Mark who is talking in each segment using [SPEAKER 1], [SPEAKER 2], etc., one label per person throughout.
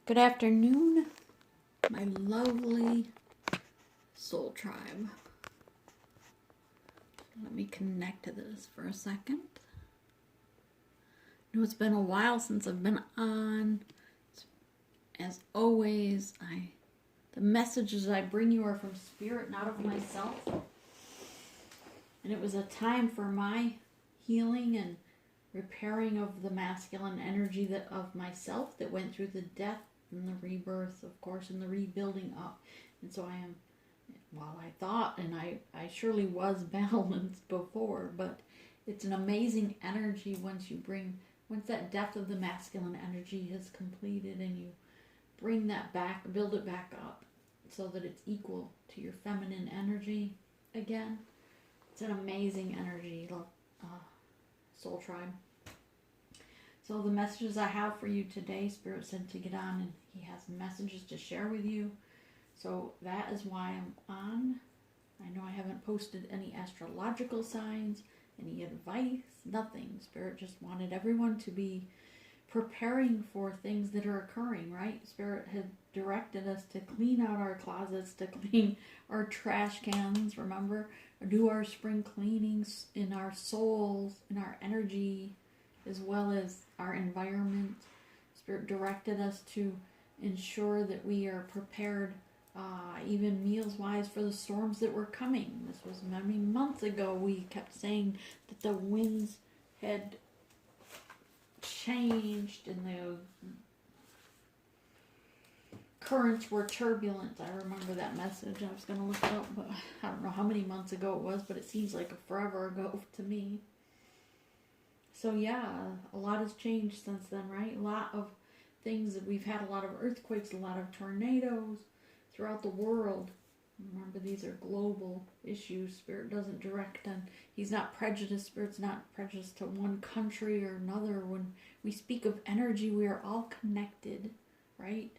[SPEAKER 1] Good afternoon, my lovely soul tribe. Let me connect to this for a second. I know it's been a while since I've been on. As always, the messages I bring you are from spirit, not of myself. And it was a time for my healing and repairing of the masculine energy of myself that went through the death and the rebirth, of course, and the rebuilding up. And so I thought, and I surely was balanced before, but it's an amazing energy once that depth of the masculine energy is completed and you bring that back, build it back up so that it's equal to your feminine energy again. It's an amazing energy, soul tribe. So the messages I have for you today, Spirit said to get on, and he has messages to share with you. So that is why I'm on. I know I haven't posted any astrological signs, any advice, nothing. Spirit just wanted everyone to be preparing for things that are occurring, right? Spirit had directed us to clean out our closets, to clean our trash cans, remember? Do our spring cleanings in our souls, in our energy, as well as our environment. Spirit directed us to ensure that we are prepared, even meals-wise, for the storms that were coming. This was many months ago. We kept saying that the winds had changed and the currents were turbulent. I remember that message. I was going to look it up, but I don't know how many months ago it was, but it seems like forever ago to me. So yeah, a lot has changed since then, right? A lot of things that we've had, a lot of earthquakes, a lot of tornadoes throughout the world. Remember, these are global issues. Spirit doesn't direct, and he's not prejudiced. Spirit's not prejudiced to one country or another. When we speak of energy, we are all connected, right?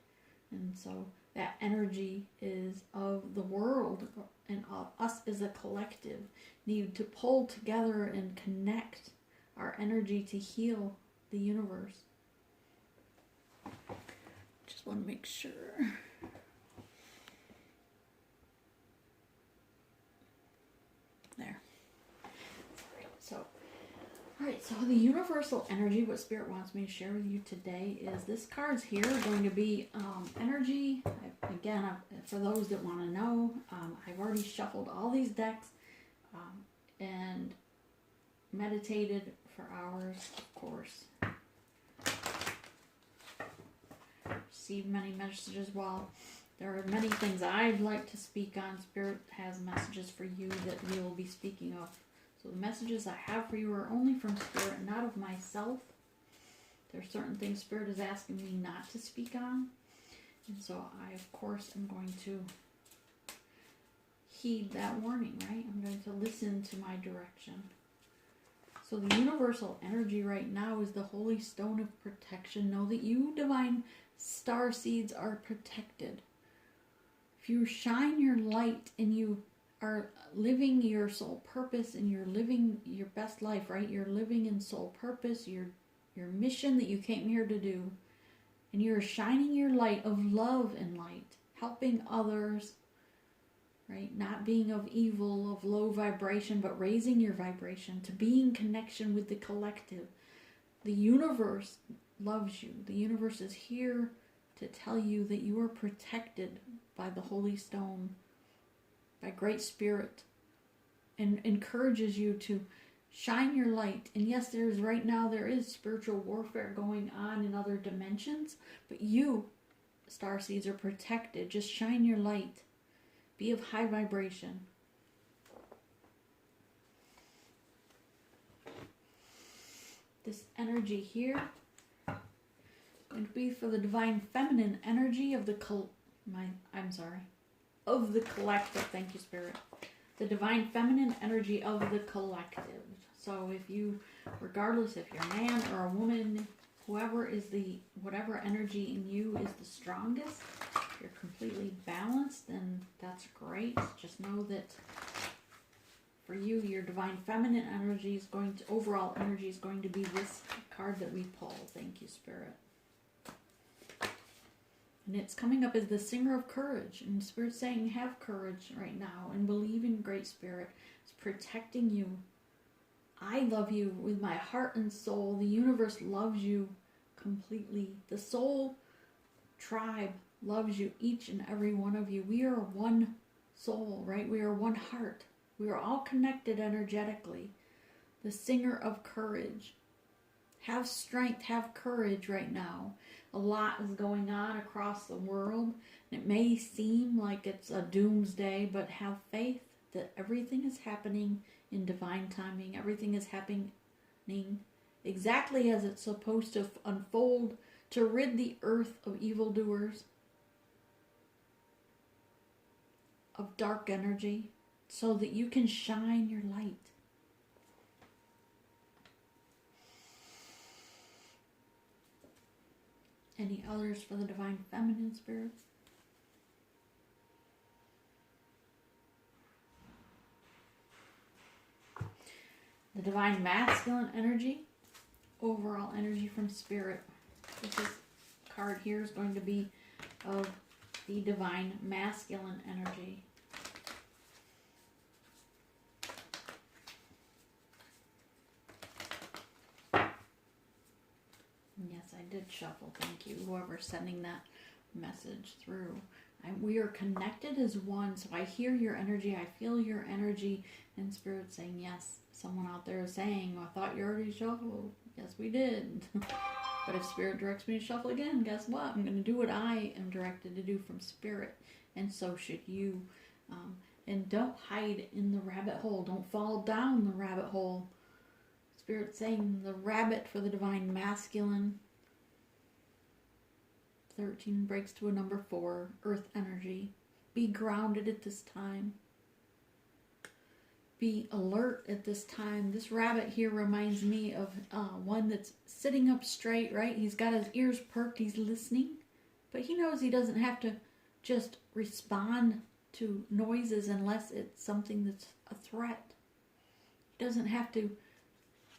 [SPEAKER 1] And so that energy is of the world, and us as a collective need to pull together and connect our energy to heal the universe. Just want to make sure. There. Alright, so the universal energy, what Spirit wants me to share with you today is this card's here going to be energy. Again, for those that want to know, I've already shuffled all these decks and meditated for hours, of course. Received many messages. Well, there are many things I'd like to speak on. Spirit has messages for you that we will be speaking of. So the messages I have for you are only from Spirit and not of myself. There are certain things Spirit is asking me not to speak on. And so I, of course, am going to heed that warning, right? I'm going to listen to my direction. So the universal energy right now is the holy stone of protection. Know that you, divine star seeds, are protected. If you shine your light and you are living your soul purpose and you're living your best life, right? You're living in soul purpose, your mission that you came here to do, and you're shining your light of love and light, helping others, right? Not being of evil, of low vibration, but raising your vibration to be in connection with the collective. The universe loves you. The universe is here to tell you that you are protected by the Holy Stone, by Great Spirit, and encourages you to shine your light. And yes, there is spiritual warfare going on in other dimensions, but you, starseeds, are protected. Just shine your light. Be of high vibration. This energy here is going to be for the divine feminine energy of the of the collective. Thank you, Spirit. The divine feminine energy of the collective. So if you, regardless if you're a man or a woman, whatever energy in you is the strongest, you're completely balanced, then that's great. Just know that for you, your divine feminine energy overall energy is going to be this card that we pull. Thank you, Spirit. And it's coming up as the singer of courage. And Spirit's saying, have courage right now and believe in Great Spirit. It's protecting you. I love you with my heart and soul. The universe loves you completely. The soul tribe loves you, each and every one of you. We are one soul, right? We are one heart. We are all connected energetically. The singer of courage. Have strength, have courage right now. A lot is going on across the world. It may seem like it's a doomsday, but have faith that everything is happening in divine timing. Everything is happening exactly as it's supposed to unfold to rid the earth of evildoers, of dark energy, so that you can shine your light. Any others for the Divine Feminine Spirit? The Divine Masculine energy, overall energy from Spirit. This card here is going to be of the Divine Masculine energy. Yes, I did shuffle. Thank you, whoever's sending that message through. We are connected as one, so I hear your energy, I feel your energy, and Spirit saying, yes. Someone out there is saying, I thought you already shuffled. Yes, we did. But if Spirit directs me to shuffle again, guess what? I'm going to do what I am directed to do from Spirit, and so should you. And don't hide in the rabbit hole. Don't fall down the rabbit hole. Spirit saying the rabbit for the Divine Masculine. 13 breaks to a number 4, earth energy. Be grounded at this time. Be alert at this time. This rabbit here reminds me of one that's sitting up straight, right? He's got his ears perked, he's listening, but he knows he doesn't have to just respond to noises unless it's something that's a threat. He doesn't have to,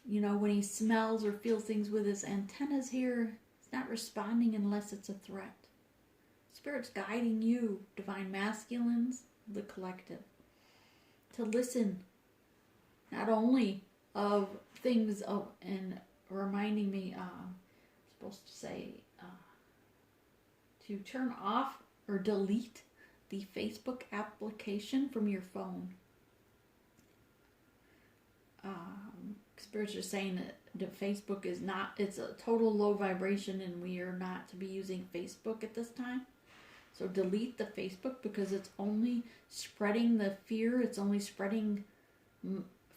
[SPEAKER 1] when he smells or feels things with his antennas here, he's not responding unless it's a threat. Spirit's guiding you, Divine Masculines, the collective, to listen not only of things and reminding me, I'm supposed to say, to turn off or delete the Facebook application from your phone. Spirits are saying that Facebook is not, it's a total low vibration and we are not to be using Facebook at this time. So delete the Facebook because it's only spreading the fear, it's only spreading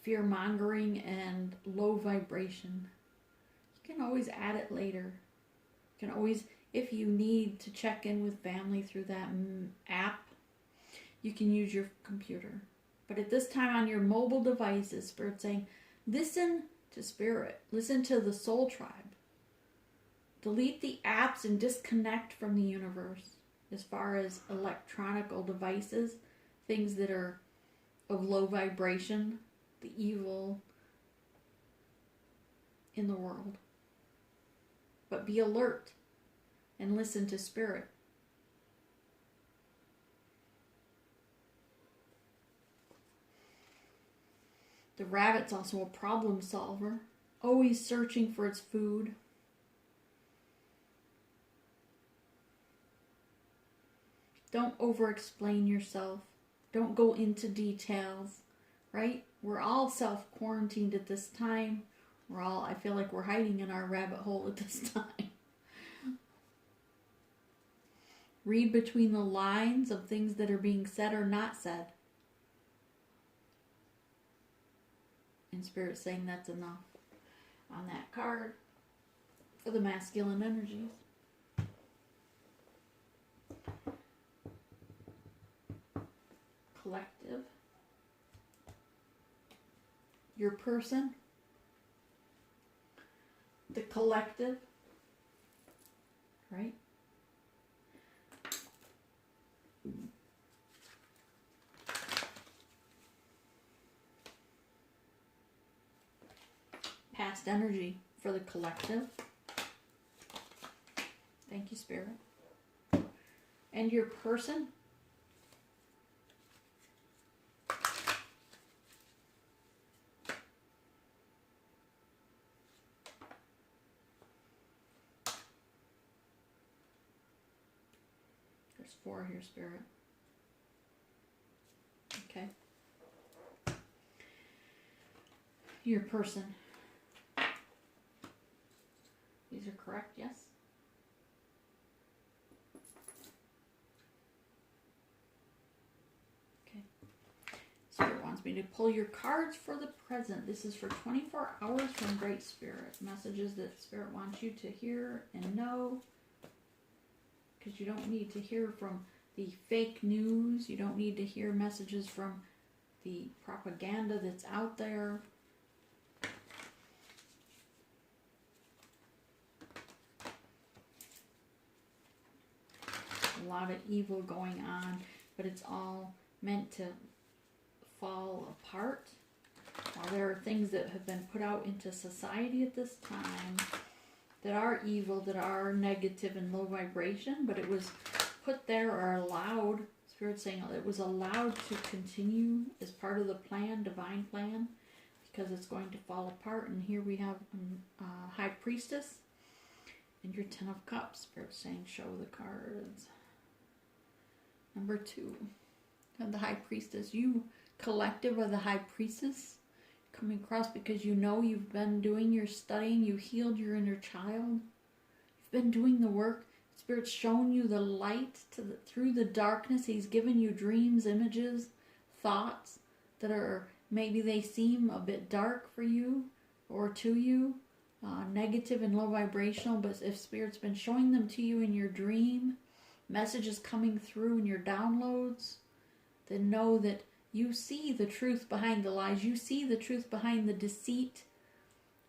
[SPEAKER 1] fear-mongering and low vibration. You can always add it later. You can always, if you need to check in with family through that app, you can use your computer. But at this time on your mobile devices, Spirit's saying, listen to Spirit. Listen to the soul tribe. Delete the apps and disconnect from the universe as far as electronical devices, things that are of low vibration, the evil in the world. But be alert and listen to Spirit. The rabbit's also a problem solver, always searching for its food. Don't over-explain yourself. Don't go into details, right? We're all self-quarantined at this time. I feel like we're hiding in our rabbit hole at this time. Read between the lines of things that are being said or not said. And Spirit's saying that's enough on that card for the masculine energies. Collective. Your person. The collective. Right? Past energy for the collective. Thank you, Spirit. and your person. There's 4 here, Spirit. Okay. Your person. These are correct, yes? Okay. Spirit wants me to pull your cards for the present. This is for 24 hours from Great Spirit. Messages that Spirit wants you to hear and know. Because you don't need to hear from the fake news. You don't need to hear messages from the propaganda that's out there. A lot of evil going on, but it's all meant to fall apart. While there are things that have been put out into society at this time that are evil, that are negative and low vibration, but it was put there or allowed, Spirit saying it was allowed to continue as part of the plan, divine plan, because it's going to fall apart. And here we have High Priestess and your 10 of Cups. Spirit saying show the cards. Number 2, and the High Priestess. You, collective, are the High Priestess, coming across because you know you've been doing your studying. You healed your inner child. You've been doing the work. Spirit's shown you the light through the darkness. He's given you dreams, images, thoughts that are, maybe they seem a bit dark for you or to you, negative and low vibrational, but if Spirit's been showing them to you in your dream, messages coming through in your downloads, then know that you see the truth behind the lies. You see the truth behind the deceit,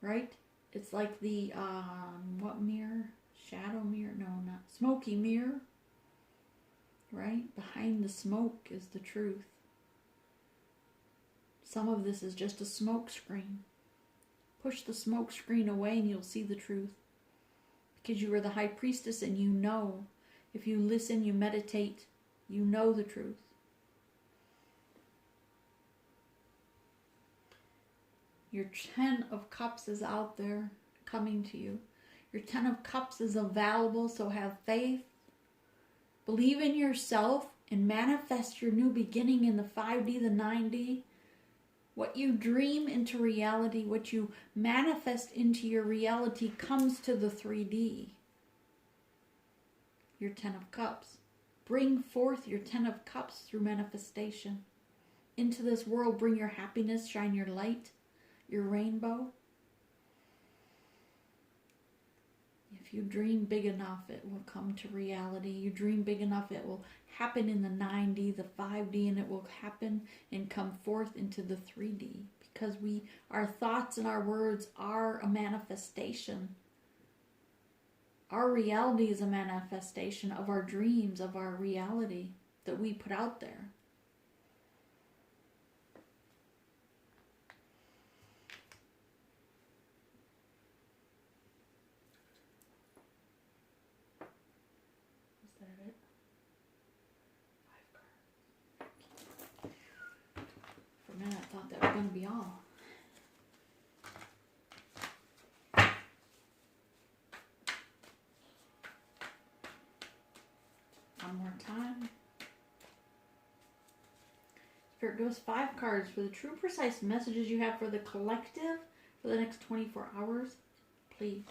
[SPEAKER 1] right? It's like the, what mirror? Shadow mirror? No, not. Smoky mirror, right? Behind the smoke is the truth. Some of this is just a smoke screen. Push the smoke screen away and you'll see the truth. Because you are the High Priestess and you know. If you listen, you meditate, you know the truth. Your 10 of Cups is out there coming to you. Your 10 of Cups is available, so have faith. Believe in yourself and manifest your new beginning in the 5D, the 9D. What you dream into reality, what you manifest into your reality comes to the 3D. Your 10 of Cups. Bring forth your 10 of Cups through manifestation. Into this world, bring your happiness, shine your light, your rainbow. If you dream big enough, it will come to reality. You dream big enough, it will happen in the 9D, the 5D, and it will happen and come forth into the 3D. Because our thoughts and our words are a manifestation. Our reality is a manifestation of our dreams, of our reality that we put out there. Is that it? 5 cards. For a minute I thought that was going to be all. One more time. Spirit goes 5 cards for the true precise messages you have for the collective for the next 24 hours. Please.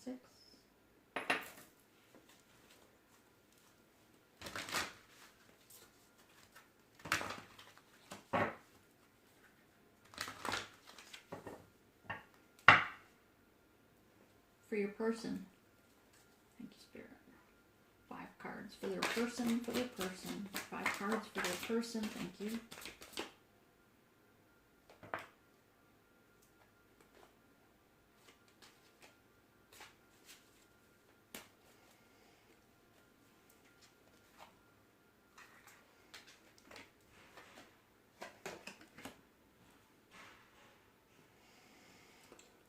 [SPEAKER 1] 6. For your person. Thank you, Spirit. 5 cards for their person, 5 cards for their person. Thank you.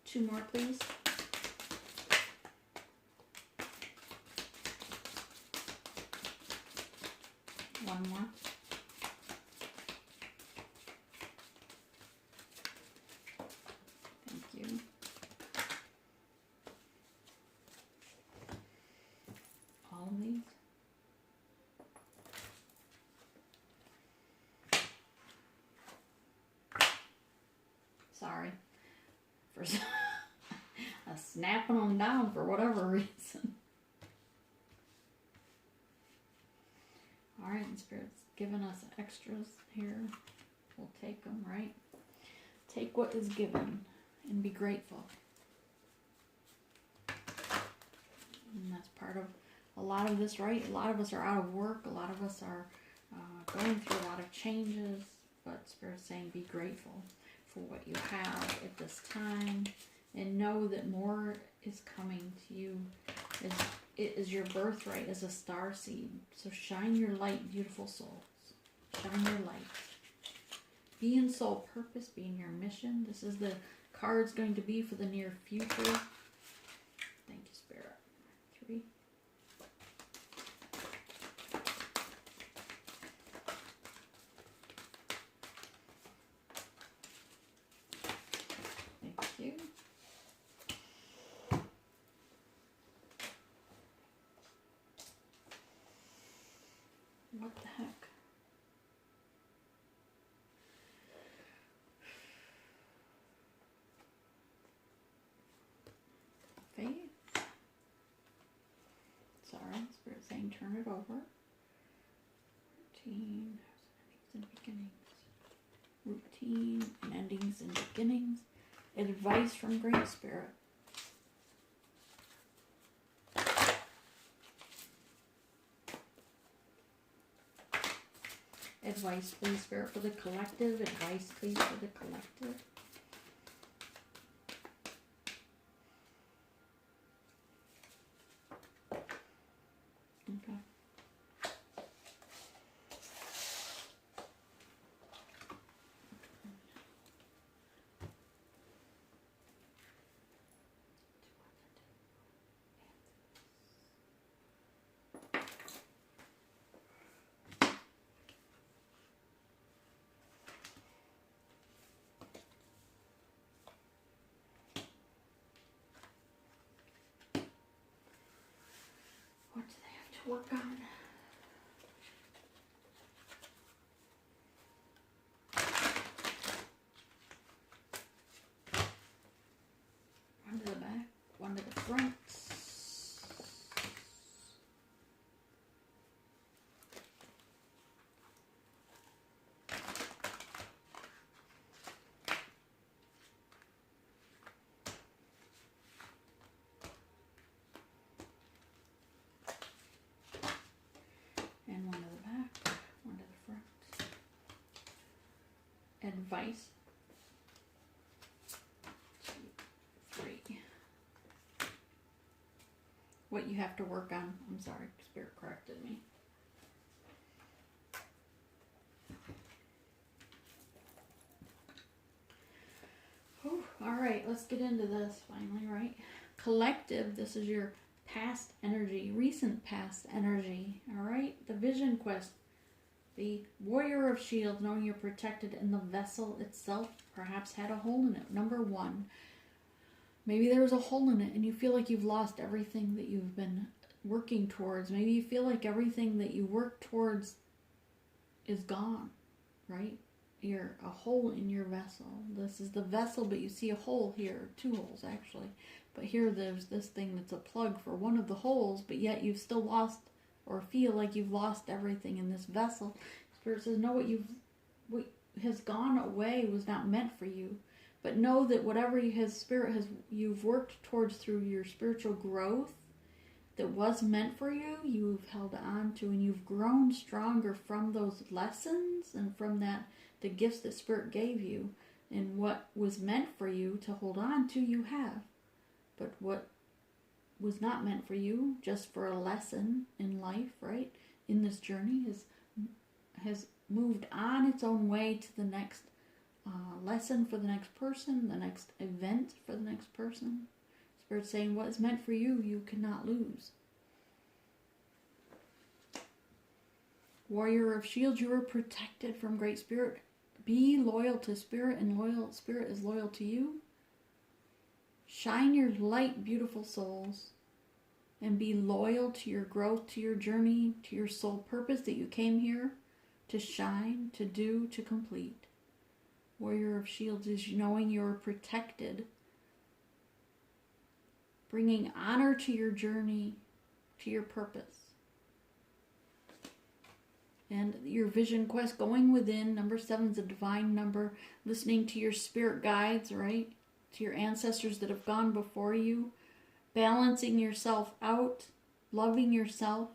[SPEAKER 1] Two more, please. One more. Thank you. All of these. Sorry for snapping them down for whatever reason. Alright, and Spirit's giving us extras here. We'll take them, right? Take what is given and be grateful. And that's part of a lot of this, right? A lot of us are out of work. A lot of us are going through a lot of changes. But Spirit's saying be grateful for what you have at this time. And know that more is coming to you. It is your birthright as a star seed. So shine your light, beautiful souls. Shine your light. Be in soul purpose. Be in your mission. This is the card's going to be for the near future. Thank you, Spirit. 3. Thank you. What the heck? Faith? Sorry, Spirit saying turn it over. Routine and beginnings. Routine and endings and beginnings. Advice from Great Spirit. Advice, please, Spirit, for the collective. Advice, please, for the collective. Okay. What do they have to work on? One to the back, one to the front. And one to the back, one to the front. Advice. 2, 3. What you have to work on. I'm sorry, Spirit corrected me. Whew, all right, let's get into this finally, right? Collective, this is your past energy, recent past energy, all right? The vision quest, the warrior of shields, knowing you're protected, and the vessel itself perhaps had a hole in it. Number 1, maybe there was a hole in it and you feel like you've lost everything that you've been working towards. Maybe you feel like everything that you work towards is gone, right? you're a hole in your vessel. This is the vessel, but you see a hole here, 2 holes actually. But here there's this thing that's a plug for one of the holes, but yet you've still lost or feel like you've lost everything in this vessel. Spirit says, no, what has gone away was not meant for you. But know that whatever you've worked towards through your spiritual growth that was meant for you, you've held on to, and you've grown stronger from those lessons and from the gifts that Spirit gave you. And what was meant for you to hold on to, you have. But what was not meant for you, just for a lesson in life, right, in this journey, has moved on its own way to the next lesson for the next person, the next event for the next person. Spirit saying, what is meant for you, you cannot lose. Warrior of Shields, you are protected from Great Spirit. Be loyal to Spirit, and Spirit is loyal to you. Shine your light, beautiful souls, and be loyal to your growth, to your journey, to your soul purpose that you came here to shine, to do, to complete. Warrior of Shields is knowing you're protected, bringing honor to your journey, to your purpose. And your vision quest, going within, number 7 is a divine number, listening to your spirit guides, right? To your ancestors that have gone before you, balancing yourself out, loving yourself.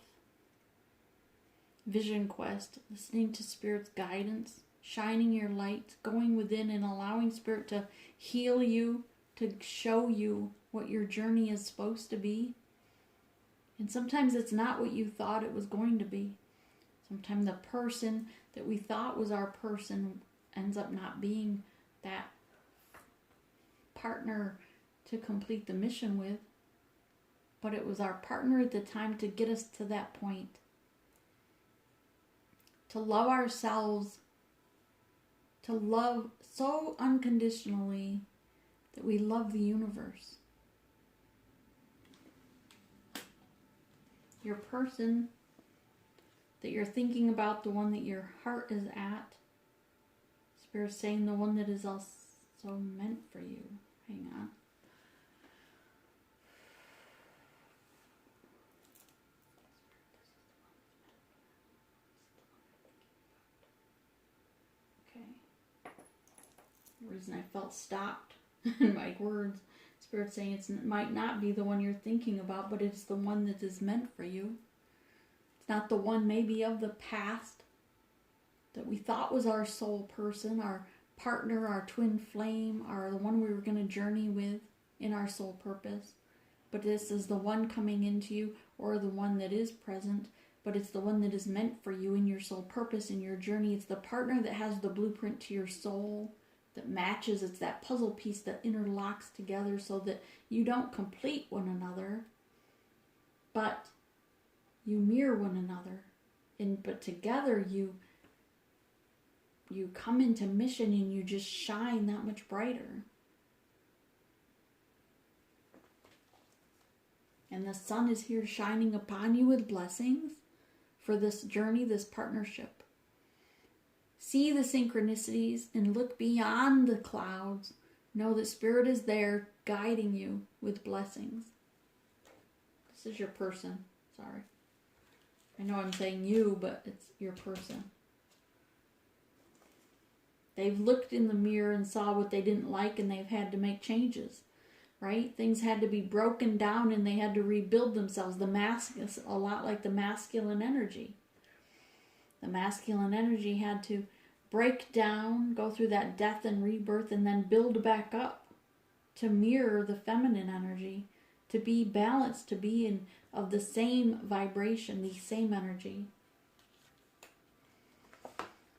[SPEAKER 1] Vision quest, listening to Spirit's guidance, shining your light, going within and allowing Spirit to heal you, to show you what your journey is supposed to be. And sometimes it's not what you thought it was going to be. Sometimes the person that we thought was our person ends up not being that partner to complete the mission with. But it was our partner at the time to get us to that point. To love ourselves, to love so unconditionally that we love the universe. Your person that you're thinking about, the one that your heart is at, Spirit's saying the one that is also meant for you. Hang on. The reason I felt stopped in my words, Spirit saying it might not be the one you're thinking about, but it's the one that is meant for you. It's not the one maybe of the past that we thought was our soul person, our partner, our twin flame, or the one we were going to journey with in our soul purpose. But this is the one coming into you, or the one that is present, but it's the one that is meant for you in your soul purpose, in your journey. It's the partner that has the blueprint to your soul, that matches. It's that puzzle piece that interlocks together so that you don't complete one another, but you mirror one another. But together you come into mission and you just shine that much brighter. And the sun is here shining upon you with blessings for this journey, this partnership. See the synchronicities and look beyond the clouds. Know that Spirit is there guiding you with blessings. This is your person. Sorry. I know I'm saying you, but it's your person. They've looked in the mirror and saw what they didn't like, and they've had to make changes, right? Things had to be broken down and they had to rebuild themselves. The mask is a lot like the masculine energy. The masculine energy had to break down, go through that death and rebirth, and then build back up to mirror the feminine energy, to be balanced, to be of the same vibration, the same energy.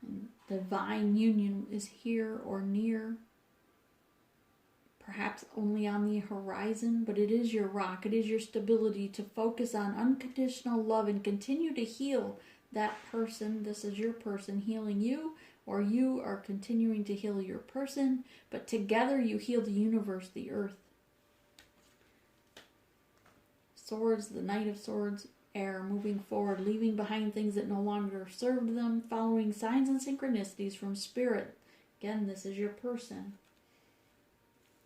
[SPEAKER 1] And divine union is here or near, perhaps only on the horizon, but it is your rock, it is your stability to focus on unconditional love and continue to heal that person. This is your person healing you, or you are continuing to heal your person, but together you heal the universe, the earth. Swords, the Knight of Swords, air, moving forward, leaving behind things that no longer served them, following signs and synchronicities from Spirit Again, this is your person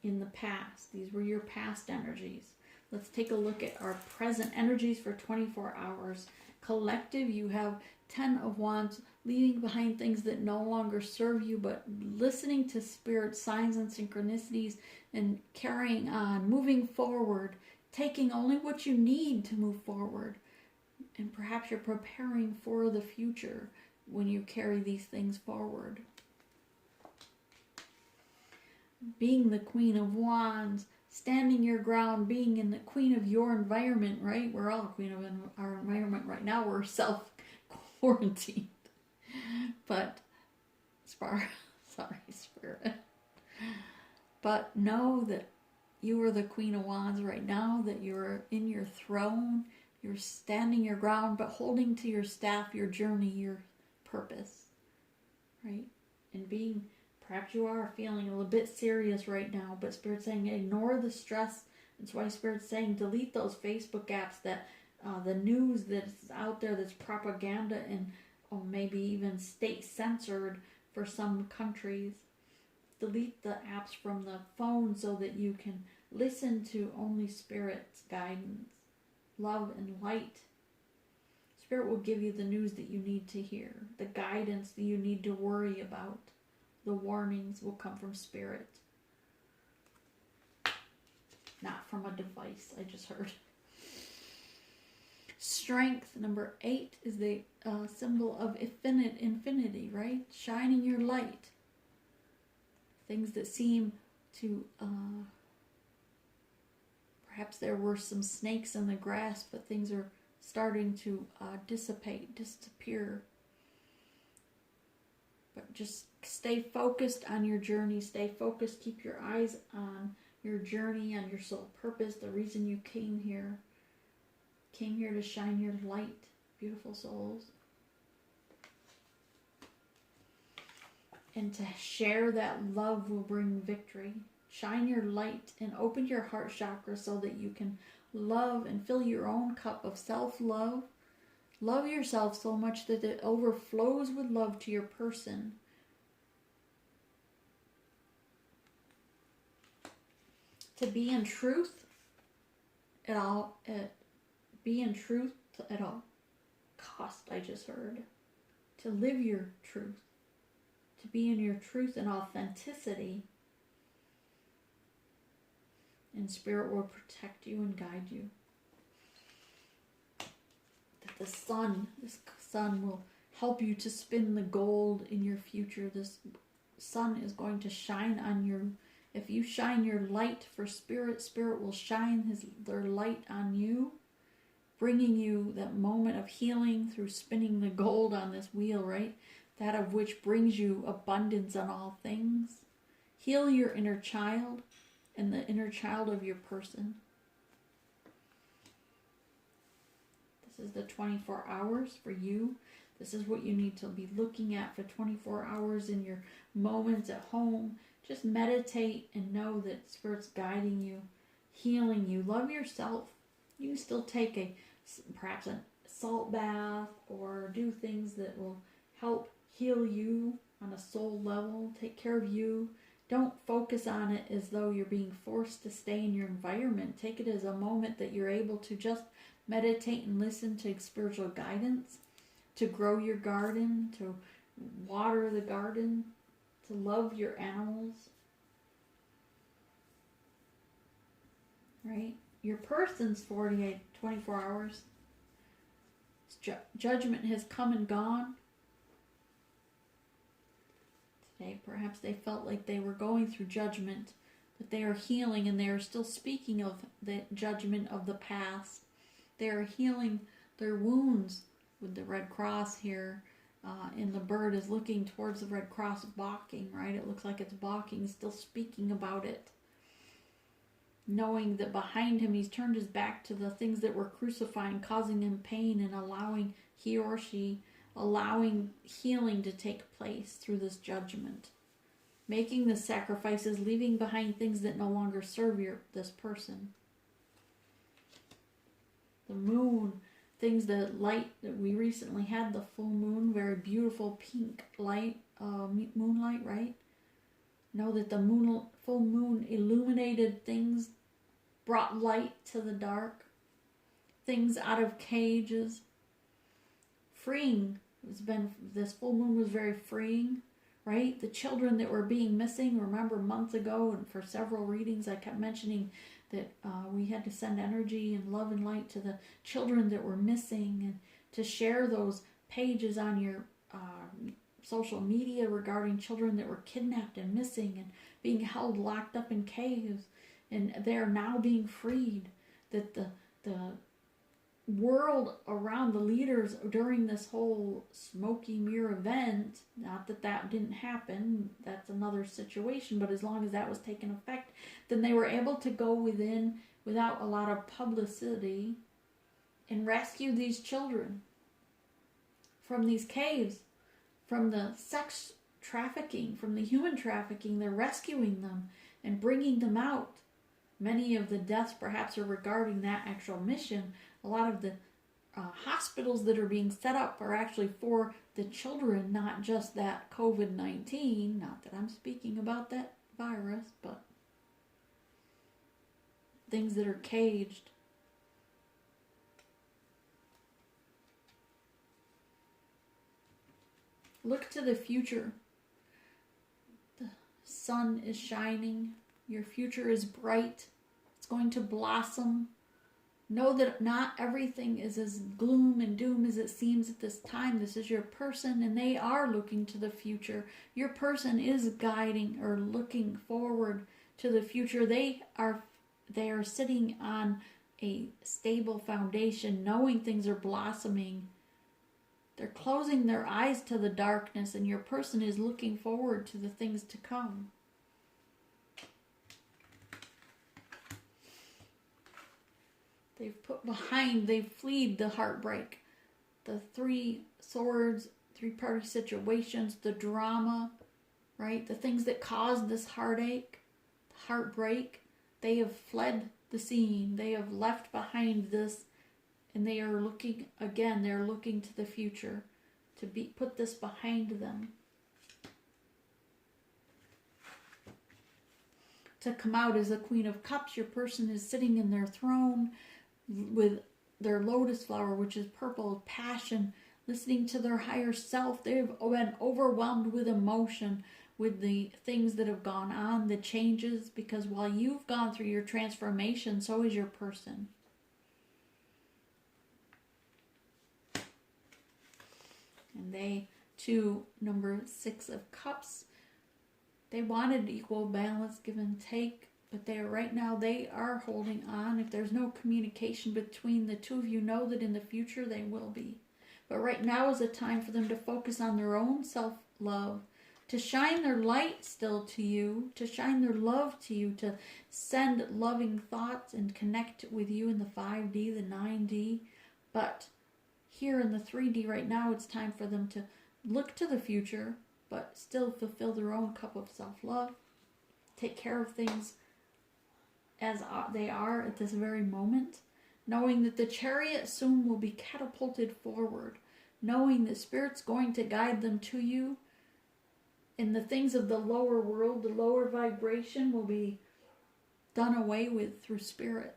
[SPEAKER 1] in the past. These were your past energies. Let's take a look at our present energies for 24 hours. Collective, you have 10 of Wands, leaving behind things that no longer serve you, but listening to spirit signs and synchronicities and carrying on, moving forward, taking only what you need to move forward. And perhaps you're preparing for the future when you carry these things forward. Being the Queen of Wands, standing your ground, being in the queen of your environment, right? We're all queen of our environment right now. We're self-quarantined. But, sorry, Spirit. But know that you are the Queen of Wands right now, that you're in your throne, you're standing your ground, but holding to your staff, your journey, your purpose, right? And being, perhaps you are feeling a little bit serious right now, but Spirit's saying ignore the stress. That's why Spirit's saying delete those Facebook apps, that the news that's out there that's propaganda and maybe even state censored for some countries. Delete the apps from the phone so that you can listen to only Spirit's guidance, love, and light. Spirit will give you the news that you need to hear, the guidance that you need to worry about. The warnings will come from Spirit, not from a device, I just heard. Strength, number 8, is the symbol of infinity, right? Shining your light. Things that seem to, perhaps there were some snakes in the grass, but things are starting to disappear. But just stay focused on your journey. Stay focused. Keep your eyes on your journey, on your soul purpose, the reason you came here. Came here to shine your light, beautiful souls. And to share that love will bring victory. Shine your light and open your heart chakra so that you can love and fill your own cup of self-love. Love yourself so much that it overflows with love to your person. To be in truth at all cost, I just heard. To live your truth. To be in your truth and authenticity. And Spirit will protect you and guide you. That this sun will help you to spin the gold in your future. This sun is going to shine on you. If you shine your light for Spirit, Spirit will shine their light on you, bringing you that moment of healing through spinning the gold on this wheel, right? That of which brings you abundance on all things. Heal your inner child and the inner child of your person. This is the 24 hours for you. This is what you need to be looking at for 24 hours in your moments at home. Just meditate and know that Spirit's guiding you, healing you. Love yourself. You can still take perhaps a salt bath or do things that will help heal you on a soul level. Take care of you. Don't focus on it as though you're being forced to stay in your environment. Take it as a moment that you're able to just meditate and listen to spiritual guidance, to grow your garden, to water the garden, to love your animals. Right? Your person's 24 hours. Judgment has come and gone. Today, perhaps they felt like they were going through judgment, but they are healing and they are still speaking of the judgment of the past. They are healing their wounds with the Red Cross here. And the bird is looking towards the Red Cross, balking, right? It looks like it's balking, still speaking about it. Knowing that behind him, he's turned his back to the things that were crucifying, causing him pain, and allowing he or she, allowing healing to take place through this judgment. Making the sacrifices, leaving behind things that no longer serve this person. The moon, things that light that we recently had, the full moon, very beautiful pink light, moonlight, right? Know that the moon, full moon illuminated things, brought light to the dark, things out of cages, freeing. This full moon was very freeing, right? The children that were being missing, remember months ago, and for several readings I kept mentioning that we had to send energy and love and light to the children that were missing, and to share those pages on your social media regarding children that were kidnapped and missing and being held locked up in caves, and they're now being freed. That the world around the leaders during this whole smoky mirror event, not that that didn't happen, that's another situation, but as long as that was taking effect, then they were able to go within without a lot of publicity and rescue these children from these caves, from the sex trafficking, from the human trafficking. They're rescuing them and bringing them out. Many of the deaths perhaps are regarding that actual mission. A lot of the hospitals that are being set up are actually for the children, not just that COVID-19. Not that I'm speaking about that virus, but things that are caged. Look to the future. The sun is shining. Your future is bright. It's going to blossom. Know that not everything is as gloom and doom as it seems at this time. This is your person, and they are looking to the future. Your person is guiding or looking forward to the future. They are sitting on a stable foundation, knowing things are blossoming. They're closing their eyes to the darkness, and your person is looking forward to the things to come. They've fled the heartbreak, the 3 swords, 3-party situations, the drama, right? The things that caused this heartache, the heartbreak. They have fled the scene. They have left behind this, and they are looking again. They're looking to the future to put this behind them. To come out as the Queen of Cups, your person is sitting in their throne with their lotus flower, which is purple, passion, listening to their higher self. They've been overwhelmed with emotion, with the things that have gone on, the changes, because while you've gone through your transformation, so is your person. And they, too, number 6 of Cups, they wanted equal balance, give and take. But right now they are holding on. If there's no communication between the two of you, know that in the future they will be. But right now is a time for them to focus on their own self-love, to shine their light still to you, to shine their love to you, to send loving thoughts and connect with you in the 5D, the 9D. But here in the 3D right now, it's time for them to look to the future, but still fulfill their own cup of self-love, take care of things as they are at this very moment, knowing that the chariot soon will be catapulted forward, knowing that Spirit's going to guide them to you, and the things of the lower world, the lower vibration, will be done away with through Spirit.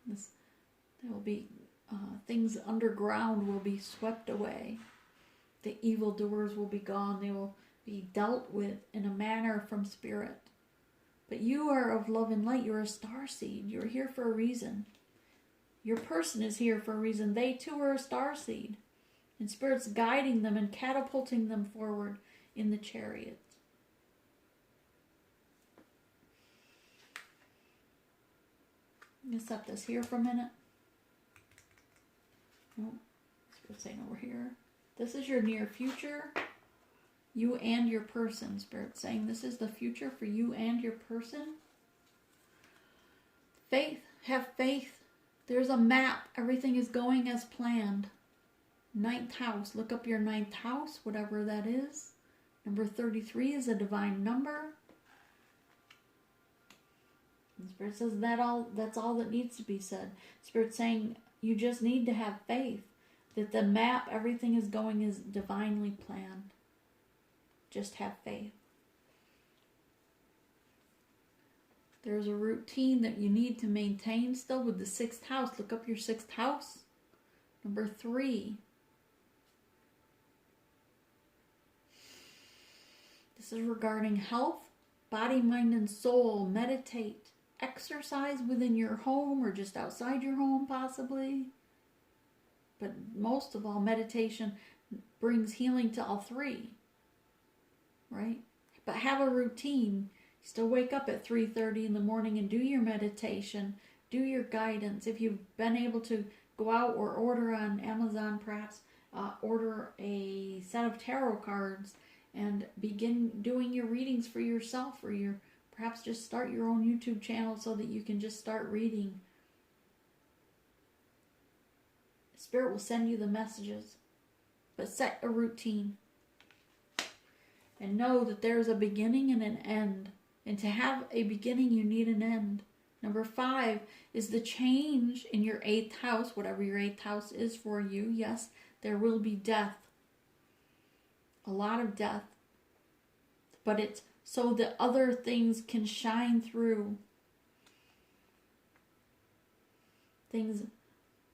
[SPEAKER 1] There will be things underground will be swept away. The evildoers will be gone. They will be dealt with in a manner from Spirit. But you are of love and light. You're a starseed. You're here for a reason. Your person is here for a reason. They too are a starseed. And Spirit's guiding them and catapulting them forward in the chariot. I'm going to set this here for a minute. Oh, Spirit's saying over here. This is your near future. You and your person. Spirit saying this is the future for you and your person. Faith. Have faith. There's a map. Everything is going as planned. 9th house. Look up your 9th house, whatever that is. Number 33 is a divine number. And Spirit says that's all that needs to be said. Spirit saying you just need to have faith. That the map, everything is going as divinely planned. Just have faith. There's a routine that you need to maintain still with the 6th house. Look up your 6th house. Number 3. This is regarding health, body, mind, and soul. Meditate. Exercise within your home or just outside your home possibly. But most of all, meditation brings healing to all 3. Right? But have a routine. Still wake up at 3:30 in the morning and do your meditation. Do your guidance. If you've been able to go out or order on Amazon, perhaps order a set of tarot cards and begin doing your readings for yourself, or perhaps just start your own YouTube channel so that you can just start reading. Spirit will send you the messages, but set a routine and know that there's a beginning and an end. And to have a beginning, you need an end. Number 5 is the change in your 8th house, whatever your 8th house is for you. Yes, there will be death. A lot of death. But it's so that other things can shine through. Things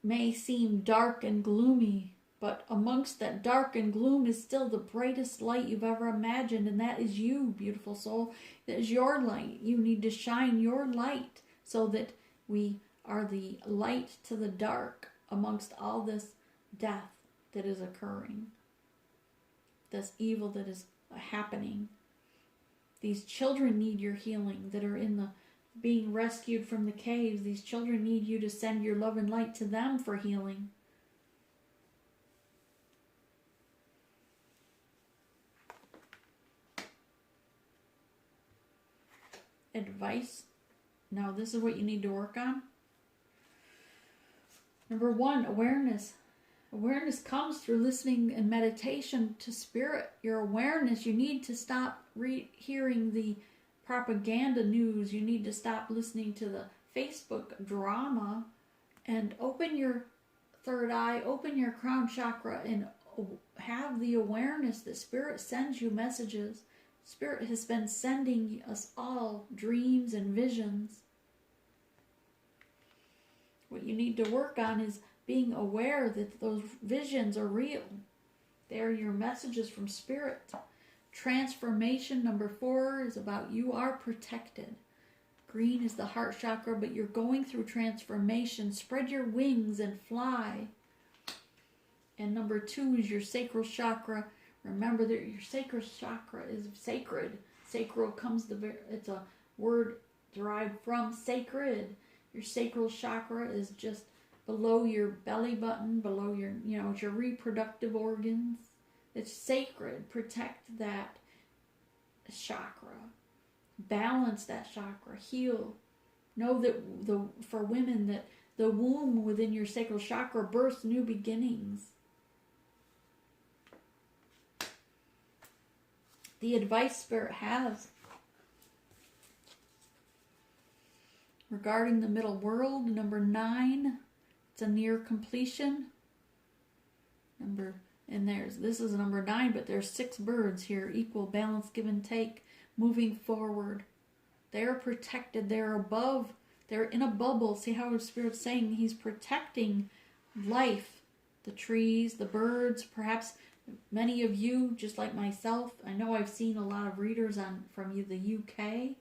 [SPEAKER 1] may seem dark and gloomy, but amongst that dark and gloom is still the brightest light you've ever imagined, and that is you, beautiful soul. That is your light. You need to shine your light so that we are the light to the dark amongst all this death that is occurring, this evil that is happening. These children need your healing that are in the being rescued from the caves. These children need you to send your love and light to them for healing. Advice. Now, this is what you need to work on. Number 1, awareness. Awareness comes through listening and meditation to spirit. Your awareness, you need to stop hearing the propaganda news. You need to stop listening to the Facebook drama and open your third eye, open your crown chakra, and have the awareness that spirit sends you messages. Spirit has been sending us all dreams and visions. What you need to work on is being aware that those visions are real. They are your messages from spirit. Transformation, number 4, is about you are protected. Green is the heart chakra, but you're going through transformation. Spread your wings and fly. And number 2 is your sacral chakra. Remember that your sacral chakra is sacred. Sacral it's a word derived from sacred. Your sacral chakra is just below your belly button, below your, it's your reproductive organs. It's sacred. Protect that chakra. Balance that chakra. Heal. Know that for women that the womb within your sacral chakra births new beginnings. The advice spirit has regarding the middle world, number 9, it's a near completion. This is number 9, but there's 6 birds here, equal, balance, give and take, moving forward. They're protected, they're above, they're in a bubble. See how the spirit's saying he's protecting life, the trees, the birds, perhaps. Many of you, just like myself, I know I've seen a lot of readers from the UK.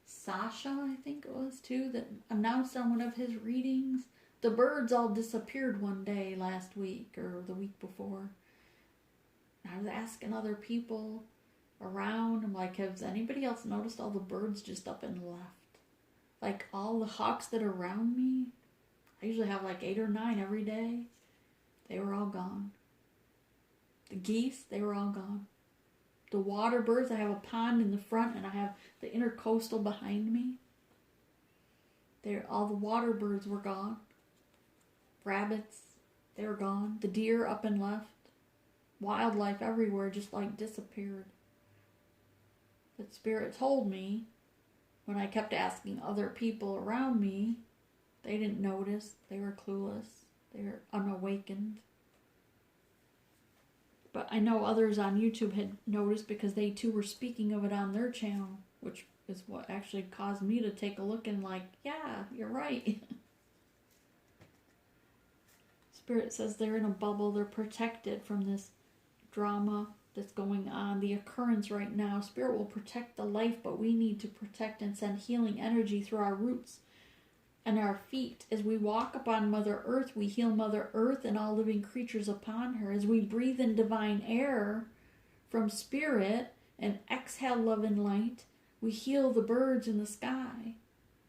[SPEAKER 1] Sasha, I think it was too, that announced on one of his readings. The birds all disappeared one day last week or the week before. I was asking other people around, I'm like, has anybody else noticed all the birds just up and left? Like all the hawks that are around me, I usually have like 8 or 9 every day. They were all gone. The geese, they were all gone. The water birds, I have a pond in the front and I have the intercoastal behind me. All the water birds were gone. Rabbits, they were gone. The deer up and left. Wildlife everywhere just like disappeared. But spirit told me, when I kept asking other people around me, they didn't notice. They were clueless. They were unawakened. But I know others on YouTube had noticed because they too were speaking of it on their channel which is what actually caused me to take a look and like, yeah, you're right. Spirit says they're in a bubble. They're protected from this drama that's going on, the occurrence right now. Spirit will protect the life, but we need to protect and send healing energy through our roots and our feet. As we walk upon Mother Earth, we heal Mother Earth and all living creatures upon her. As we breathe in divine air from Spirit and exhale love and light, we heal the birds in the sky.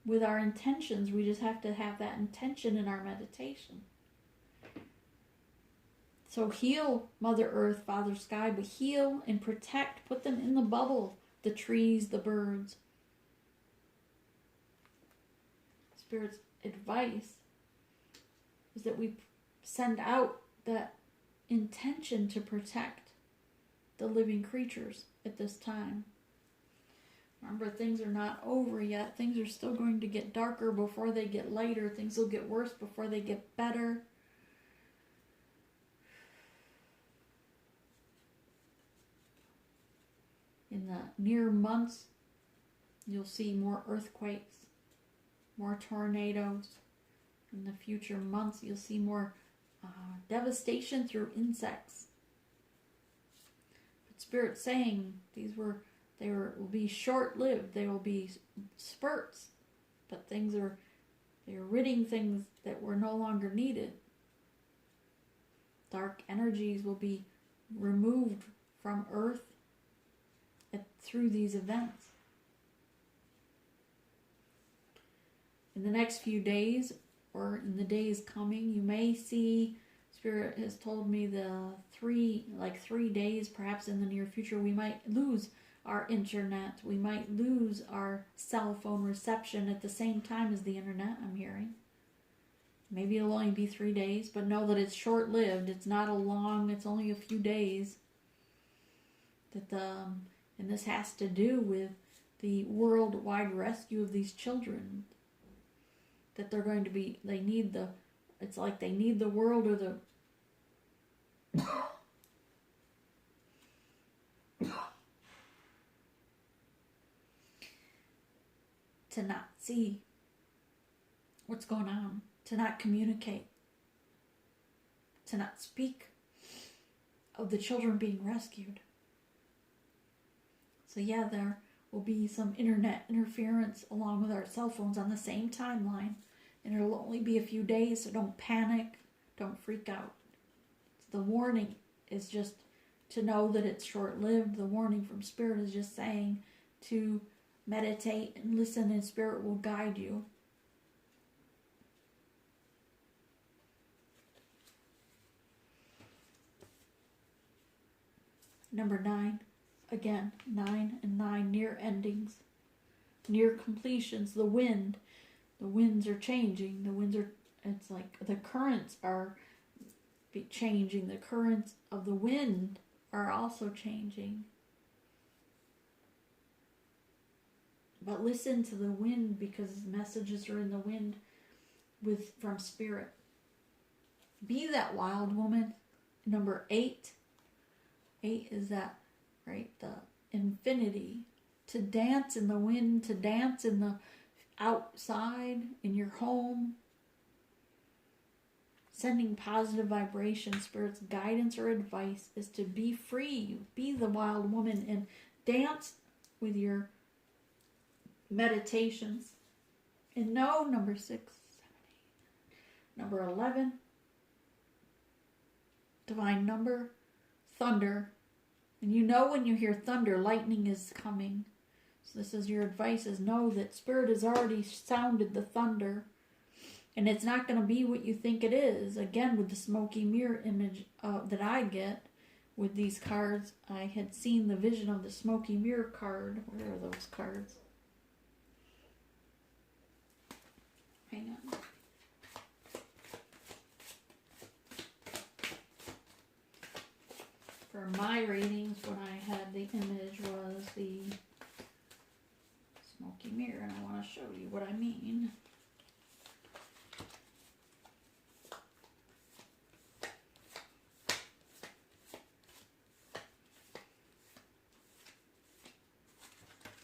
[SPEAKER 1] With our intentions, we just have to have that intention in our meditation. So heal Mother Earth, Father Sky, but heal and protect, put them in the bubble, the trees, the birds. Spirit's advice is that we send out that intention to protect the living creatures at this time. Remember, things are not over yet. Things are still going to get darker before they get lighter. Things will get worse before they get better. In the near months, you'll see more earthquakes, more tornadoes. In the future months, you'll see more devastation through insects. But Spirit's saying they will be short-lived. They will be spurts, but they are ridding things that were no longer needed. Dark energies will be removed from Earth through these events. In the next few days, or in the days coming, you may see, Spirit has told me 3 days, perhaps in the near future, we might lose our internet. We might lose our cell phone reception at the same time as the internet, I'm hearing. Maybe it'll only be 3 days, but know that it's short-lived. It's not it's only a few days. And this has to do with the worldwide rescue of these children. That they're going to be, it's like they need the world or to not see what's going on, to not communicate, to not speak of the children being rescued. So yeah, there will be some internet interference along with our cell phones on the same timeline. And it'll only be a few days, so don't panic, don't freak out. The warning is just to know that it's short-lived. The warning from Spirit is just saying to meditate and listen, and Spirit will guide you. Number 9. Again, 9 and 9, near endings, near completions. The winds are changing. It's like the currents are changing. The currents of the wind are also changing. But listen to the wind, because messages are in the wind from Spirit. Be that wild woman. Number 8. 8 is that, right? The infinity. To dance in the wind, to dance in the outside, in your home. Sending positive vibrations. Spirit's guidance or advice is to be free. Be the wild woman and dance with your meditations. And know, number 6, 7, 8. Number 11. Divine number. Thunder. And you know when you hear thunder, lightning is coming. So this is your advice, is know that Spirit has already sounded the thunder. And it's not going to be what you think it is. Again, with the smoky mirror image that I get with these cards, I had seen the vision of the smoky mirror card. Where are those cards? Hang on. For my readings, when I had the image was the smoky mirror, and I want to show you what I mean.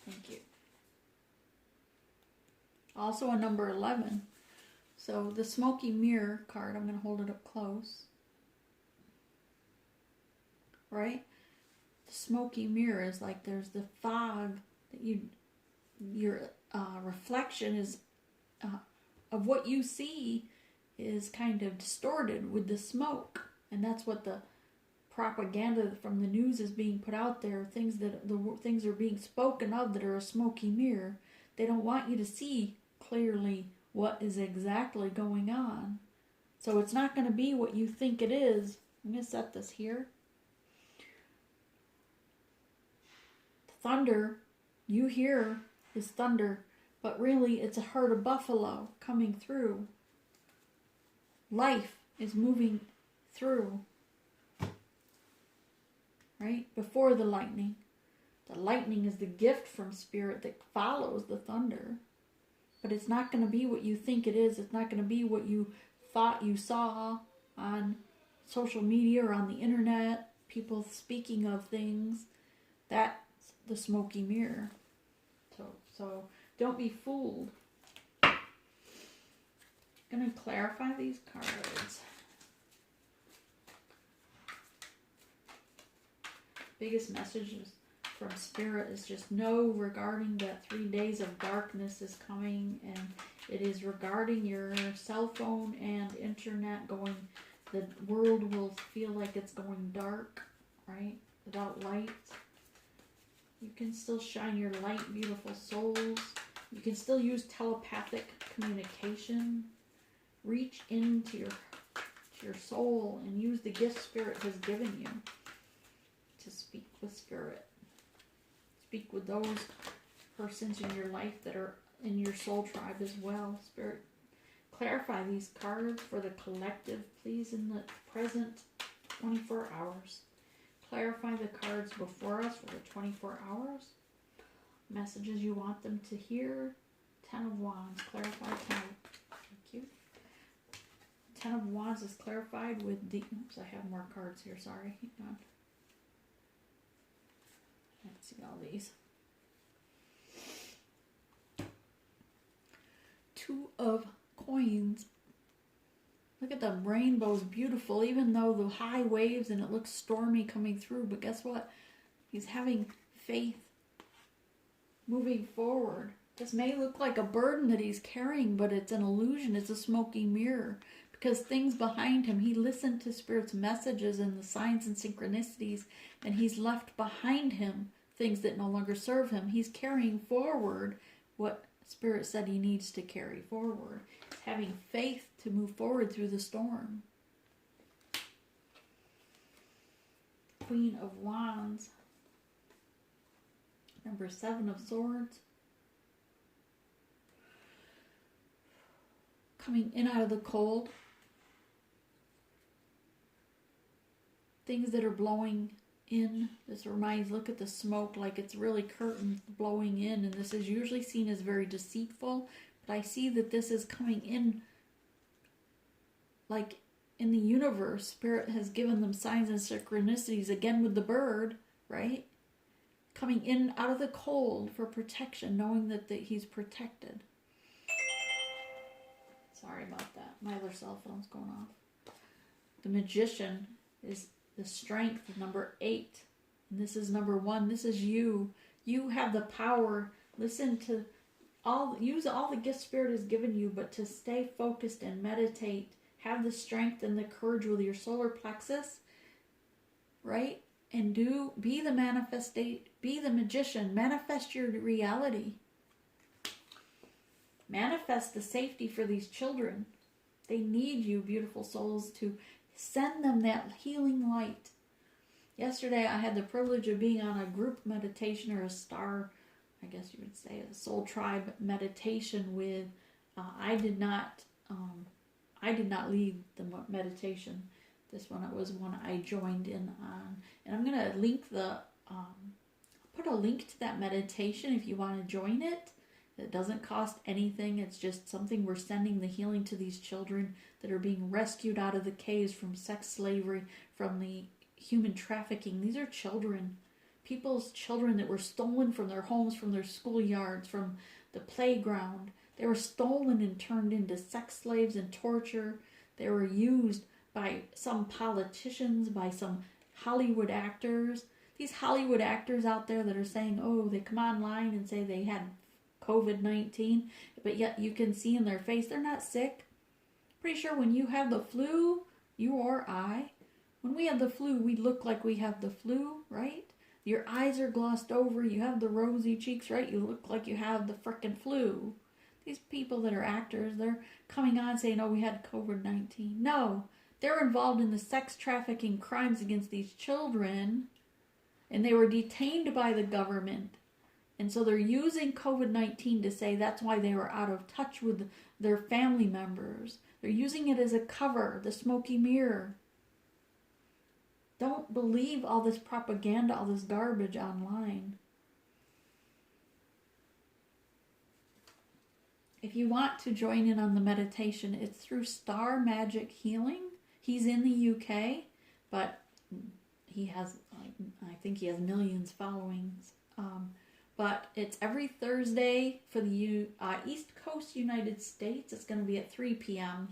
[SPEAKER 1] Thank you. Also a number 11. So the smoky mirror card, I'm going to hold it up close. Right? The smoky mirror is like there's the fog that your reflection is of what you see is kind of distorted with the smoke. And that's what the propaganda from the news is being put out there. Things are being spoken of that are a smoky mirror. They don't want you to see clearly what is exactly going on. So it's not going to be what you think it is. I'm going to set this here. The thunder you hear is thunder, but really it's a herd of buffalo coming through. Life is moving through, right? Before the lightning. The lightning is the gift from spirit that follows the thunder. But it's not going to be what you think it is. It's not going to be what you thought you saw on social media or on the internet. People speaking of things. That's the smoky mirror. So don't be fooled. I'm going to clarify these cards. Biggest messages from spirit is just know regarding that 3 days of darkness is coming, and it is regarding your cell phone and internet going. The world will feel like it's going dark, right? Without light. You can still shine your light, beautiful souls. You can still use telepathic communication. Reach into your soul and use the gift spirit has given you to speak with spirit. Speak with those persons in your life that are in your soul tribe as well. Spirit, clarify these cards for the collective, please, in the present 24 hours. Clarify the cards before us for the 24 hours. Messages you want them to hear. 10 of Wands. Clarify 10. Thank you. 10 of Wands is clarified with the... Oops, I have more cards here. Sorry. Hang on. Let's see all these. 2 of Coins. Look at the rainbow's beautiful, even though the high waves and it looks stormy coming through. But guess what? He's having faith moving forward. This may look like a burden that he's carrying, but it's an illusion. It's a smoky mirror. Because things behind him, he listened to Spirit's messages and the signs and synchronicities, and he's left behind him things that no longer serve him. He's carrying forward what Spirit said he needs to carry forward. He's having faith to move forward through the storm. Queen of Wands. Number 7 of Swords. Coming in out of the cold. Things that are blowing in. This reminds, look at the smoke like it's really curtains blowing in. And this is usually seen as very deceitful. But I see that this is coming in like in the universe. Spirit has given them signs and synchronicities. Again with the bird, right? Coming in out of the cold for protection. Knowing that he's protected. Sorry about that. My other cell phone's going off. The Magician is the strength, number 8. And this is number 1. This is you. You have the power. Listen to use all the gift Spirit has given you, but to stay focused and meditate. Have the strength and the courage with your solar plexus, right? And be the magician. Manifest your reality. Manifest the safety for these children. They need you, beautiful souls, to send them that healing light. Yesterday, I had the privilege of being on a group meditation, or a star, I guess you would say, a soul tribe meditation with, I did not lead the meditation. This one was one I joined in on. And I'm going to link put a link to that meditation if you want to join it. It doesn't cost anything. It's just something we're sending the healing to these children that are being rescued out of the caves from sex slavery, from the human trafficking. These are children. People's children that were stolen from their homes, from their schoolyards, from the playground. They were stolen and turned into sex slaves and torture. They were used by some politicians, by some Hollywood actors. These Hollywood actors out there that are saying, oh, they come online and say they had COVID-19, but yet you can see in their face they're not sick. Pretty sure when you have the flu, you or I, when we have the flu, we look like we have the flu, right? Your eyes are glossed over, you have the rosy cheeks, right? You look like you have the frickin' flu. These people that are actors, they're coming on saying, oh, we had COVID-19. No, they're involved in the sex trafficking crimes against these children, and they were detained by the government. And so they're using COVID-19 to say that's why they were out of touch with their family members. They're using it as a cover, the smoky mirror. Don't believe all this propaganda, all this garbage online. If you want to join in on the meditation, it's through Star Magic Healing. He's in the UK, but he has, I think he has millions followings. But it's every Thursday for the East Coast United States. It's going to be at 3 p.m.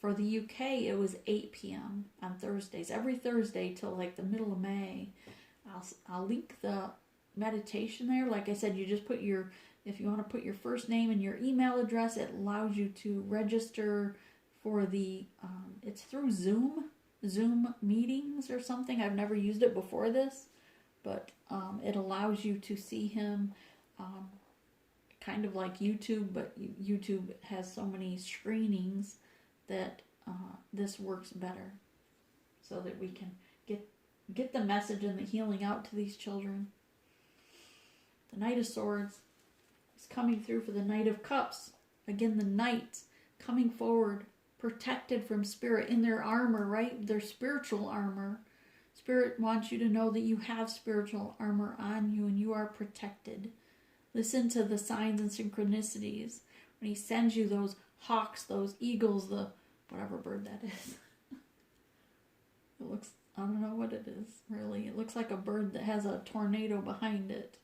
[SPEAKER 1] For the UK, it was 8 p.m. on Thursdays. Every Thursday till like the middle of May. I'll link the meditation there. Like I said, you just put your, if you want to put your first name and your email address, it allows you to register for the, it's through Zoom meetings or something. I've never used it before this, but it allows you to see him kind of like YouTube, but YouTube has so many screenings that this works better so that we can get the message and the healing out to these children. The Knight of Swords is coming through for the Knight of Cups. Again, the Knight coming forward, protected from spirit in their armor, right? Their spiritual armor. Spirit wants you to know that you have spiritual armor on you and you are protected. Listen to the signs and synchronicities. When he sends you those hawks, those eagles, the whatever bird that is. It looks, I don't know what it is, really. It looks like a bird that has a tornado behind it.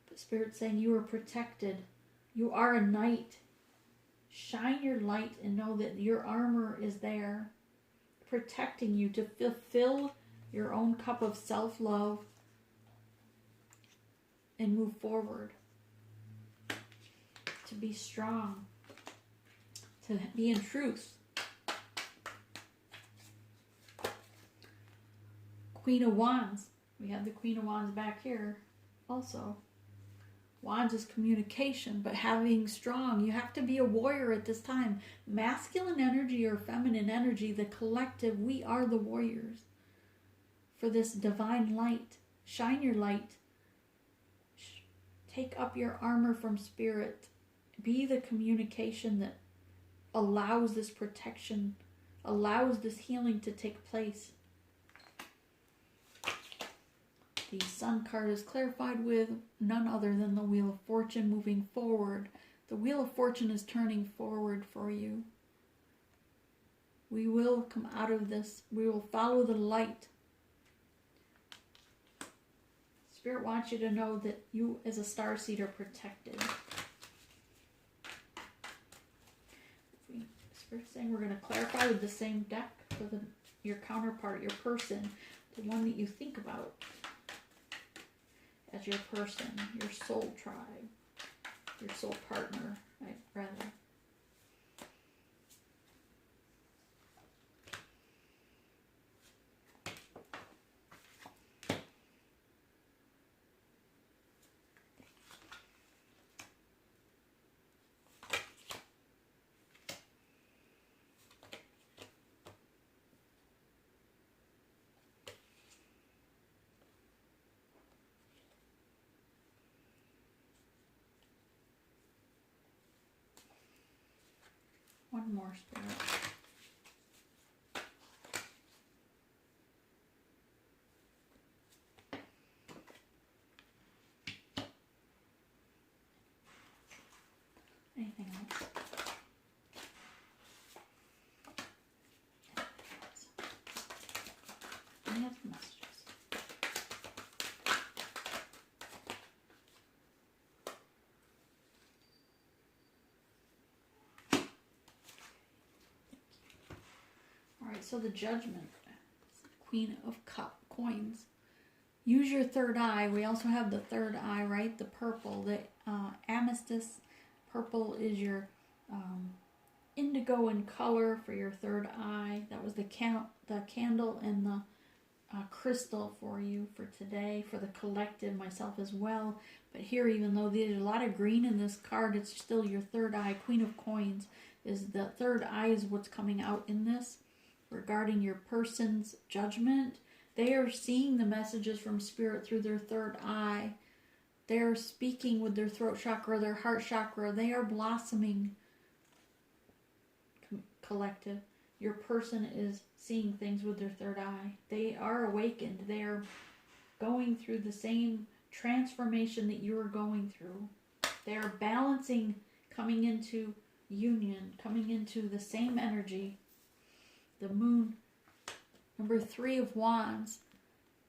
[SPEAKER 1] But Spirit's saying you are protected. You are a knight. Shine your light and know that your armor is there, protecting you to fulfill your own cup of self-love and move forward. To be strong. To be in truth. Queen of Wands. We have the Queen of Wands back here also. Wands is communication, but having strong. You have to be a warrior at this time. Masculine energy or feminine energy, the collective, we are the warriors. For this divine light. Shine your light. Take up your armor from spirit. Be the communication that allows this protection, allows this healing to take place. The Sun card is clarified with none other than the Wheel of Fortune moving forward. The Wheel of Fortune is turning forward for you. We will come out of this. We will follow the light. Spirit wants you to know that you as a starseed are protected. Spirit's saying we're going to clarify with the same deck for your counterpart, your person, the one that you think about as your person, your soul tribe, your soul partner, right, rather. One more, Spirit. Anything else? Any other messages? So the Judgment, Queen of Coins. Use your third eye. We also have the third eye, right? The purple, the amethyst purple is your indigo in color for your third eye. That was the candle and the crystal for you for today, for the collective, myself as well. But here, even though there's a lot of green in this card, it's still your third eye. Queen of Coins is the third eye, is what's coming out in this regarding your person's judgment. They are seeing the messages from Spirit through their third eye. They're speaking with their throat chakra, their heart chakra. They are blossoming, collective. Your person is seeing things with their third eye. They are awakened. They are going through the same transformation that you are going through. They are balancing, coming into union, coming into the same energy. The moon, number 3 of Wands.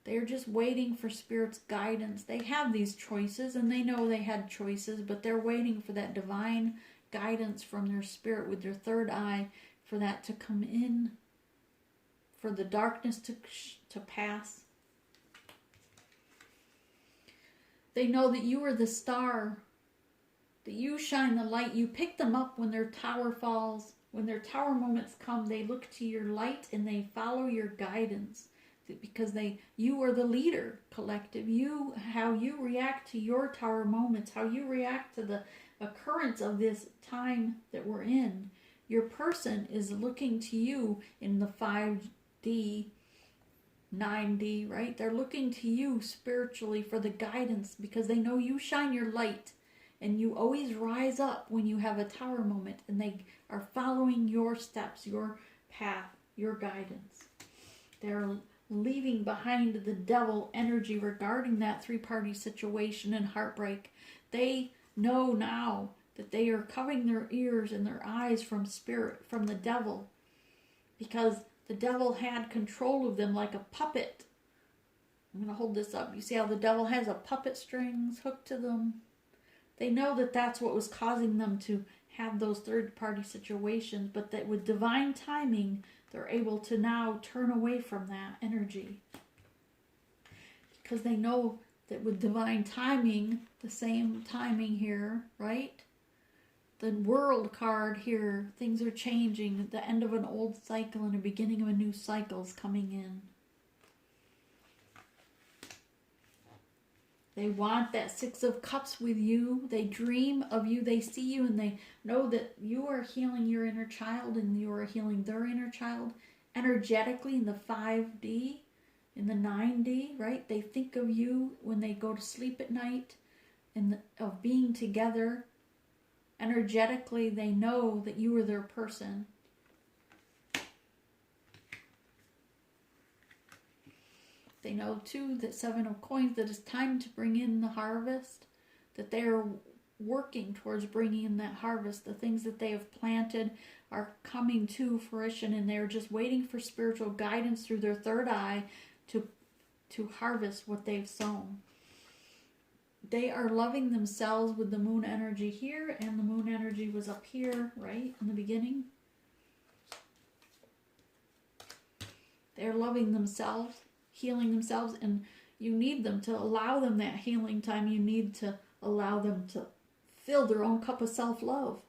[SPEAKER 1] They're just waiting for Spirit's guidance. They have these choices, and they know they had choices, but they're waiting for that divine guidance from their Spirit with their third eye, for that to come in, for the darkness to pass. They know that you are the star, that you shine the light. You pick them up when their tower falls. When their tower moments come, they look to your light and they follow your guidance, because you are the leader, collective. How you react to your tower moments, how you react to the occurrence of this time that we're in. Your person is looking to you in the 5D, 9D, right? They're looking to you spiritually for the guidance, because they know you shine your light and you always rise up when you have a tower moment, and they are following your steps, your path, your guidance. They're leaving behind the devil energy regarding that 3-party situation and heartbreak. They know now that they are covering their ears and their eyes from Spirit, from the devil, because the devil had control of them like a puppet. I'm going to hold this up. You see how the devil has a puppet strings hooked to them? They know that that's what was causing them to have those third-party situations, but that with divine timing, they're able to now turn away from that energy. Because they know that with divine timing, the same timing here, right? The World card here, things are changing. The end of an old cycle and the beginning of a new cycle is coming in. They want that 6 of Cups with you. They dream of you. They see you, and they know that you are healing your inner child and you are healing their inner child energetically in the 5D, in the 9D, right? They think of you when they go to sleep at night, and of being together. Energetically, they know that you are their person. They know too that 7 of Coins, that it's time to bring in the harvest, that they are working towards bringing in that harvest. The things that they have planted are coming to fruition, and they're just waiting for spiritual guidance through their third eye to harvest what they've sown. They are loving themselves with the moon energy here, and the moon energy was up here, right, in the beginning. They're loving themselves, healing themselves, and you need them to allow them that healing time. You need to allow them to fill their own cup of self-love.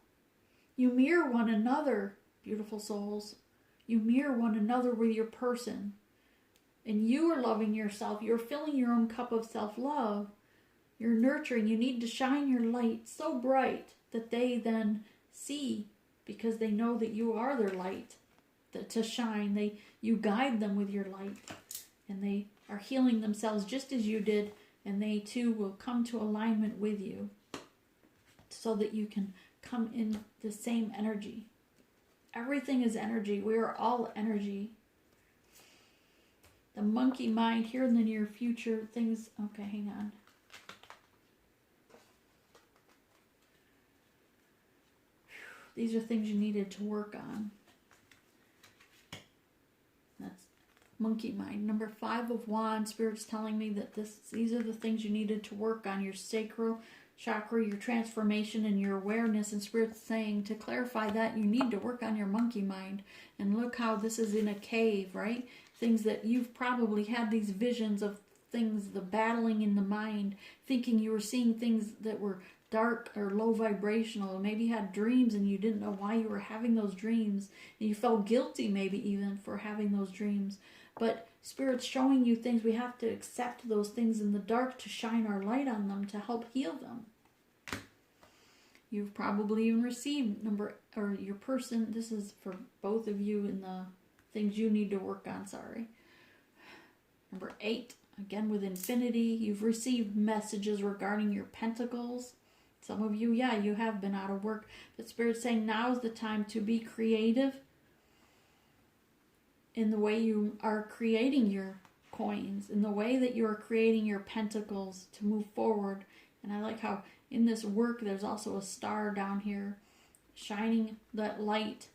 [SPEAKER 1] You mirror one another, beautiful souls. You mirror one another with your person. And you are loving yourself. You're filling your own cup of self-love. You're nurturing. You need to shine your light so bright that they then see, because they know that you are their light to shine. You guide them with your light, and they are healing themselves just as you did, and they too will come to alignment with you so that you can come in the same energy. Everything is energy. We are all energy. The monkey mind here in the near future, things, okay, hang on. These are things you needed to work on. That's monkey mind. Number 5 of Wands, Spirit's telling me that these are the things you needed to work on. Your sacral chakra, your transformation and your awareness, and Spirit's saying to clarify that you need to work on your monkey mind. And look how this is in a cave, right? Things that you've probably had these visions of things, the battling in the mind, thinking you were seeing things that were dark or low vibrational. Maybe you had dreams and you didn't know why you were having those dreams, and you felt guilty maybe even for having those dreams. But Spirit's showing you things. We have to accept those things in the dark to shine our light on them to help heal them. You've probably even received your person, this is for both of you in the things you need to work on, sorry. Number 8, again with infinity, you've received messages regarding your pentacles. Some of you, yeah, you have been out of work, but Spirit's saying now is the time to be creative in the way you are creating your coins, in the way that you are creating your pentacles to move forward. And I like how in this work there's also a star down here shining that light.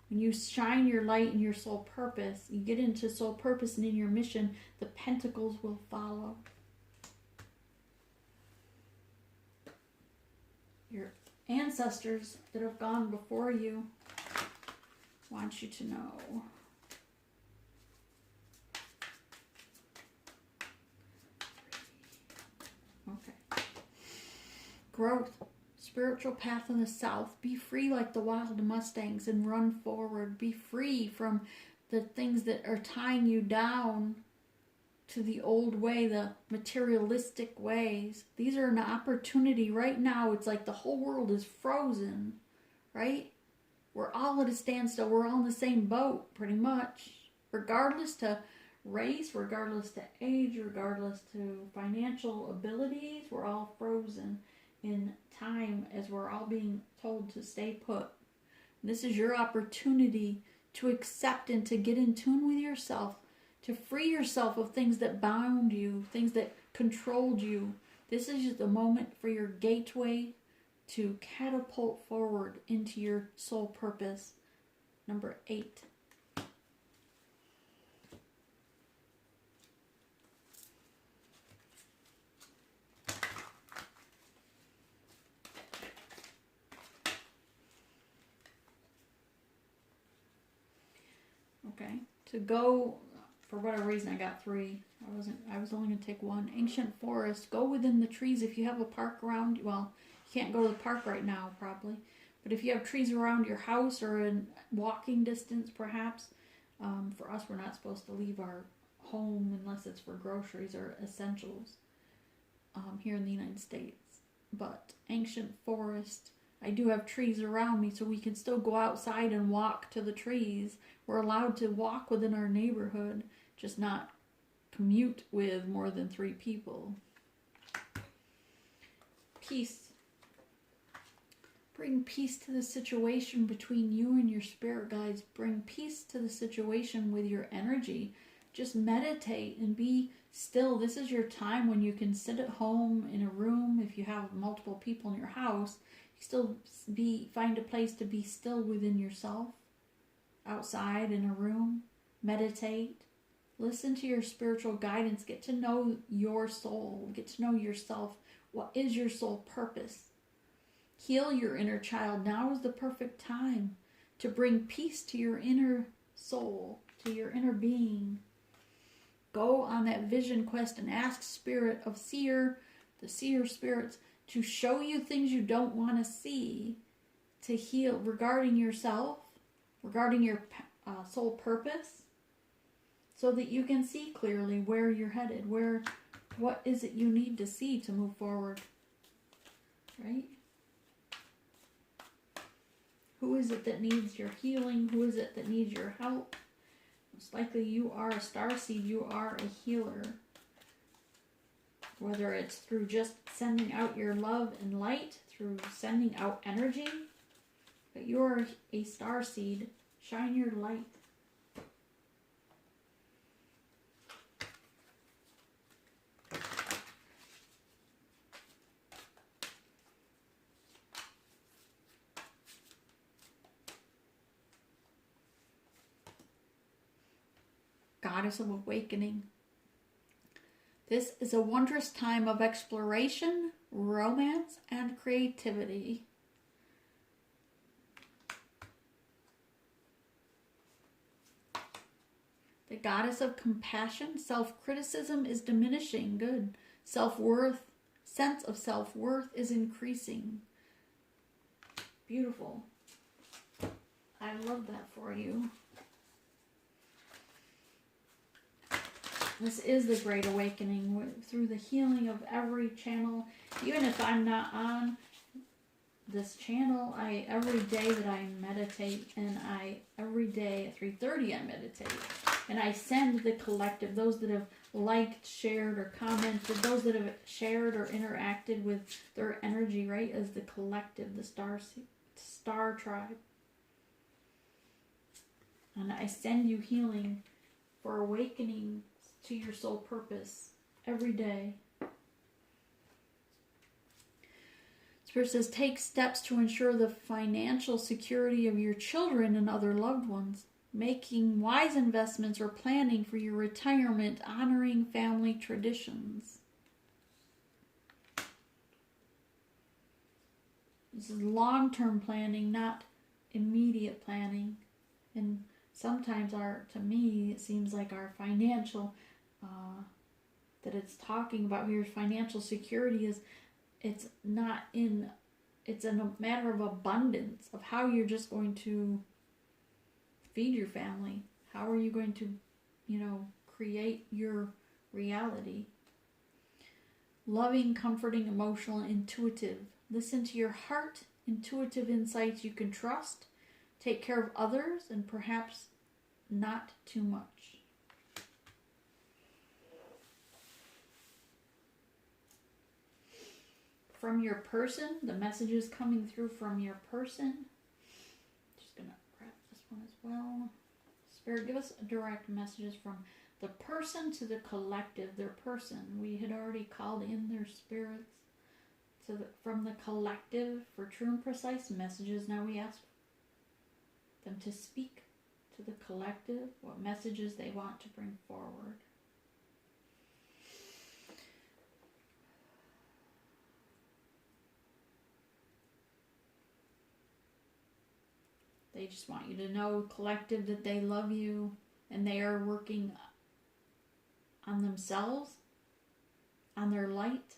[SPEAKER 1] When you shine your light in your soul purpose, you get into soul purpose and in your mission, the pentacles will follow. Your ancestors that have gone before you want you to know. Okay. Growth. Spiritual path in the south. Be free like the wild mustangs and run forward. Be free from the things that are tying you down to the old way, the materialistic ways. These are an opportunity right now. It's like the whole world is frozen, right? We're all at a standstill. We're all in the same boat, pretty much. Regardless to race, regardless to age, regardless to financial abilities, we're all frozen in time as we're all being told to stay put. This is your opportunity to accept and to get in tune with yourself, to free yourself of things that bound you, things that controlled you. This is just the moment for your gateway to catapult forward into your soul purpose. Number 8. Okay, to go, for whatever reason I got 3. I was only going to take 1. Ancient forest. Go within the trees. If you have a park around, well, you can't go to the park right now probably, but if you have trees around your house or in walking distance perhaps, for us we're not supposed to leave our home unless it's for groceries or essentials here in the United States. But ancient forest, I do have trees around me so we can still go outside and walk to the trees. We're allowed to walk within our neighborhood, just not commute with more than 3 people. Peace. Bring peace to the situation between you and your spirit guides. Bring peace to the situation with your energy. Just meditate and be still. This is your time when you can sit at home in a room. If you have multiple people in your house, you still find a place to be still within yourself. Outside in a room, meditate. Listen to your spiritual guidance. Get to know your soul. Get to know yourself. What is your soul purpose? Heal your inner child. Now is the perfect time to bring peace to your inner soul, to your inner being. Go on that vision quest and ask Spirit of the seer spirits, to show you things you don't want to see, to heal regarding yourself, regarding your soul purpose, so that you can see clearly where you're headed, what is it you need to see to move forward, right? Who is it that needs your healing? Who is it that needs your help? Most likely you are a starseed, you are a healer. Whether it's through just sending out your love and light, through sending out energy, but you're a starseed. Shine your light. Goddess of Awakening. This is a wondrous time of exploration, romance, and creativity. The goddess of compassion, self-criticism is diminishing. Good. Self-worth, sense of self-worth is increasing. Beautiful. I love that for you. This is the Great Awakening through the healing of every channel. Even if I'm not on this channel, every day that I meditate, and every day at 3:30 I meditate, and I send the collective, those that have liked, shared, or commented, those that have shared or interacted with their energy, right, as the collective, the star tribe. And I send you healing for awakening to your soul purpose every day. Spirit says, take steps to ensure the financial security of your children and other loved ones, making wise investments or planning for your retirement, honoring family traditions. This is long-term planning, not immediate planning. And sometimes to me, it seems like our financial, that it's talking about here, financial security it's a matter of abundance, of how you're just going to feed your family. How are you going to, create your reality? Loving, comforting, emotional, intuitive. Listen to your heart, intuitive insights you can trust. Take care of others, and perhaps not too much. From your person, the messages coming through from your person. Just going to grab this one as well. Spirit, give us direct messages from the person to the collective, their person. We had already called in their spirits from the collective for true and precise messages. Now we ask them to speak to the collective what messages they want to bring forward. They just want you to know, collective, that they love you and they are working on themselves, on their light.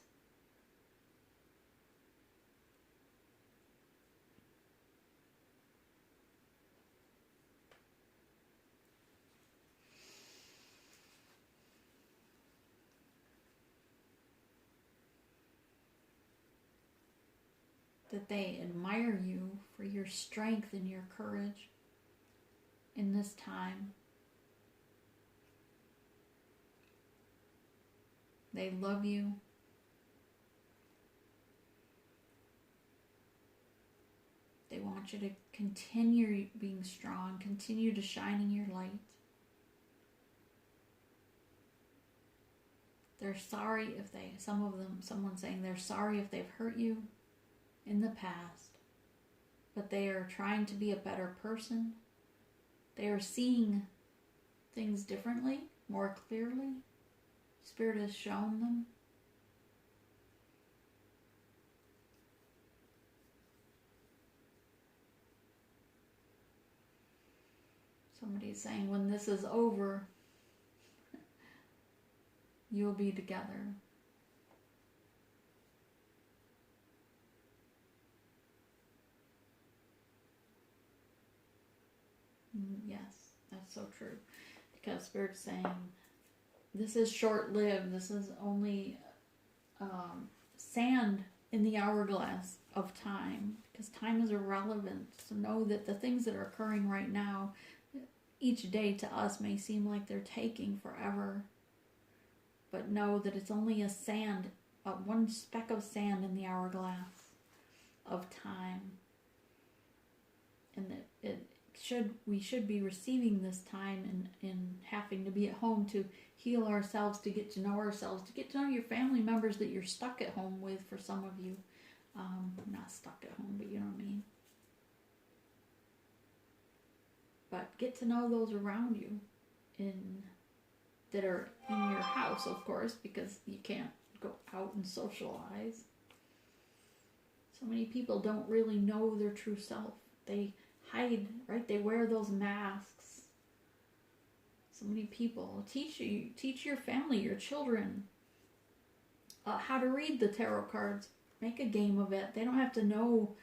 [SPEAKER 1] That they admire you for your strength and your courage in this time. They love you. They want you to continue being strong, continue to shine in your light. They're sorry if someone's saying they're sorry if they've hurt you in the past, but they are trying to be a better person. They are seeing things differently, more clearly. Spirit has shown them. Somebody's saying, when this is over, you'll be together. Yes, that's so true. Because Spirit's saying, this is short-lived. This is only sand in the hourglass of time. Because time is irrelevant. So know that the things that are occurring right now, each day to us may seem like they're taking forever. But know that it's only one speck of sand in the hourglass of time. And that we should be receiving this time and having to be at home to heal ourselves, to get to know ourselves, to get to know your family members that you're stuck at home with. For some of you, not stuck at home, but you know what I mean. But get to know those around you that are in your house, of course, because you can't go out and socialize. So many people don't really know their true self. They hide, right? They wear those masks. So many people. Teach your family, your children, how to read the tarot cards. Make a game of it. They don't have to know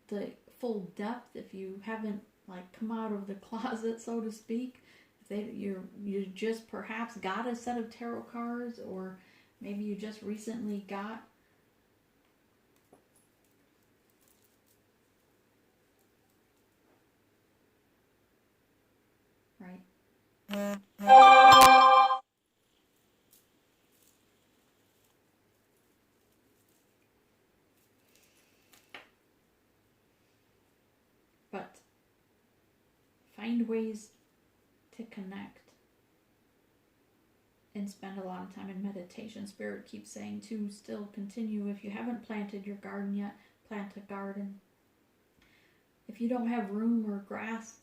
[SPEAKER 1] the full depth if you haven't like come out of the closet, so to speak. If you just perhaps got a set of tarot cards, or maybe you just recently got right. But find ways to connect and spend a lot of time in meditation. Spirit keeps saying to still continue. If you haven't planted your garden yet, plant a garden. If you don't have room or grass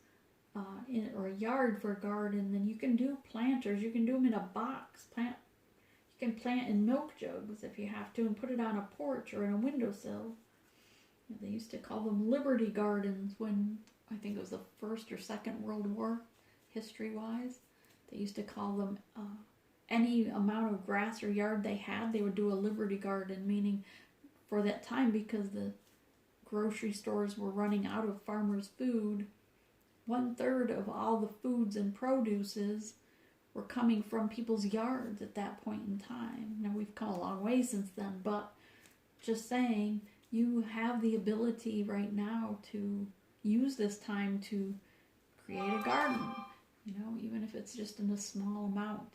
[SPEAKER 1] or a yard for a garden, then you can do planters. You can do them in a box. You can plant in milk jugs if you have to, and put it on a porch or in a windowsill. They used to call them Liberty Gardens when, I think it was the First or Second World War, history-wise. They used to call them any amount of grass or yard they had, they would do a Liberty Garden, meaning for that time, because the grocery stores were running out of farmers' food, 1/3 of all the foods and produces were coming from people's yards at that point in time. Now, we've come a long way since then, but just saying, you have the ability right now to use this time to create a garden, even if it's just in a small amount.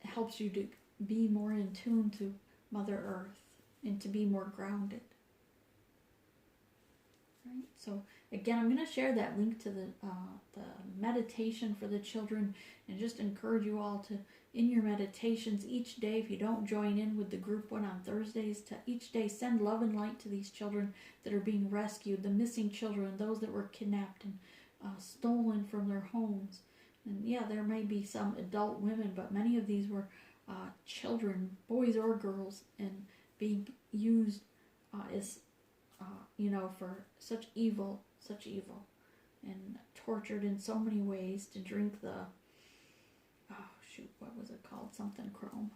[SPEAKER 1] It helps you to be more in tune to Mother Earth and to be more grounded. Right? So again, I'm going to share that link to the meditation for the children, and just encourage you all to, in your meditations each day, if you don't join in with the group one on Thursdays, to each day send love and light to these children that are being rescued, the missing children, those that were kidnapped and stolen from their homes. And yeah, there may be some adult women, but many of these were children, boys or girls, and being used as for such evil, and tortured in so many ways to drink the, what was it called? Something chrome.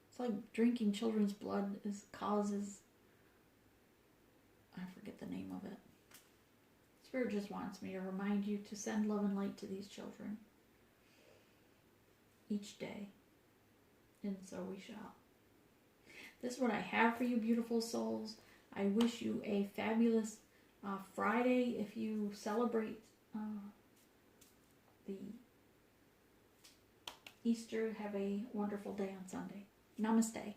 [SPEAKER 1] It's like drinking children's blood causes, I forget the name of it. Spirit just wants me to remind you to send love and light to these children each day. And so we shall. This is what I have for you, beautiful souls. I wish you a fabulous Friday. If you celebrate the Easter, have a wonderful day on Sunday. Namaste.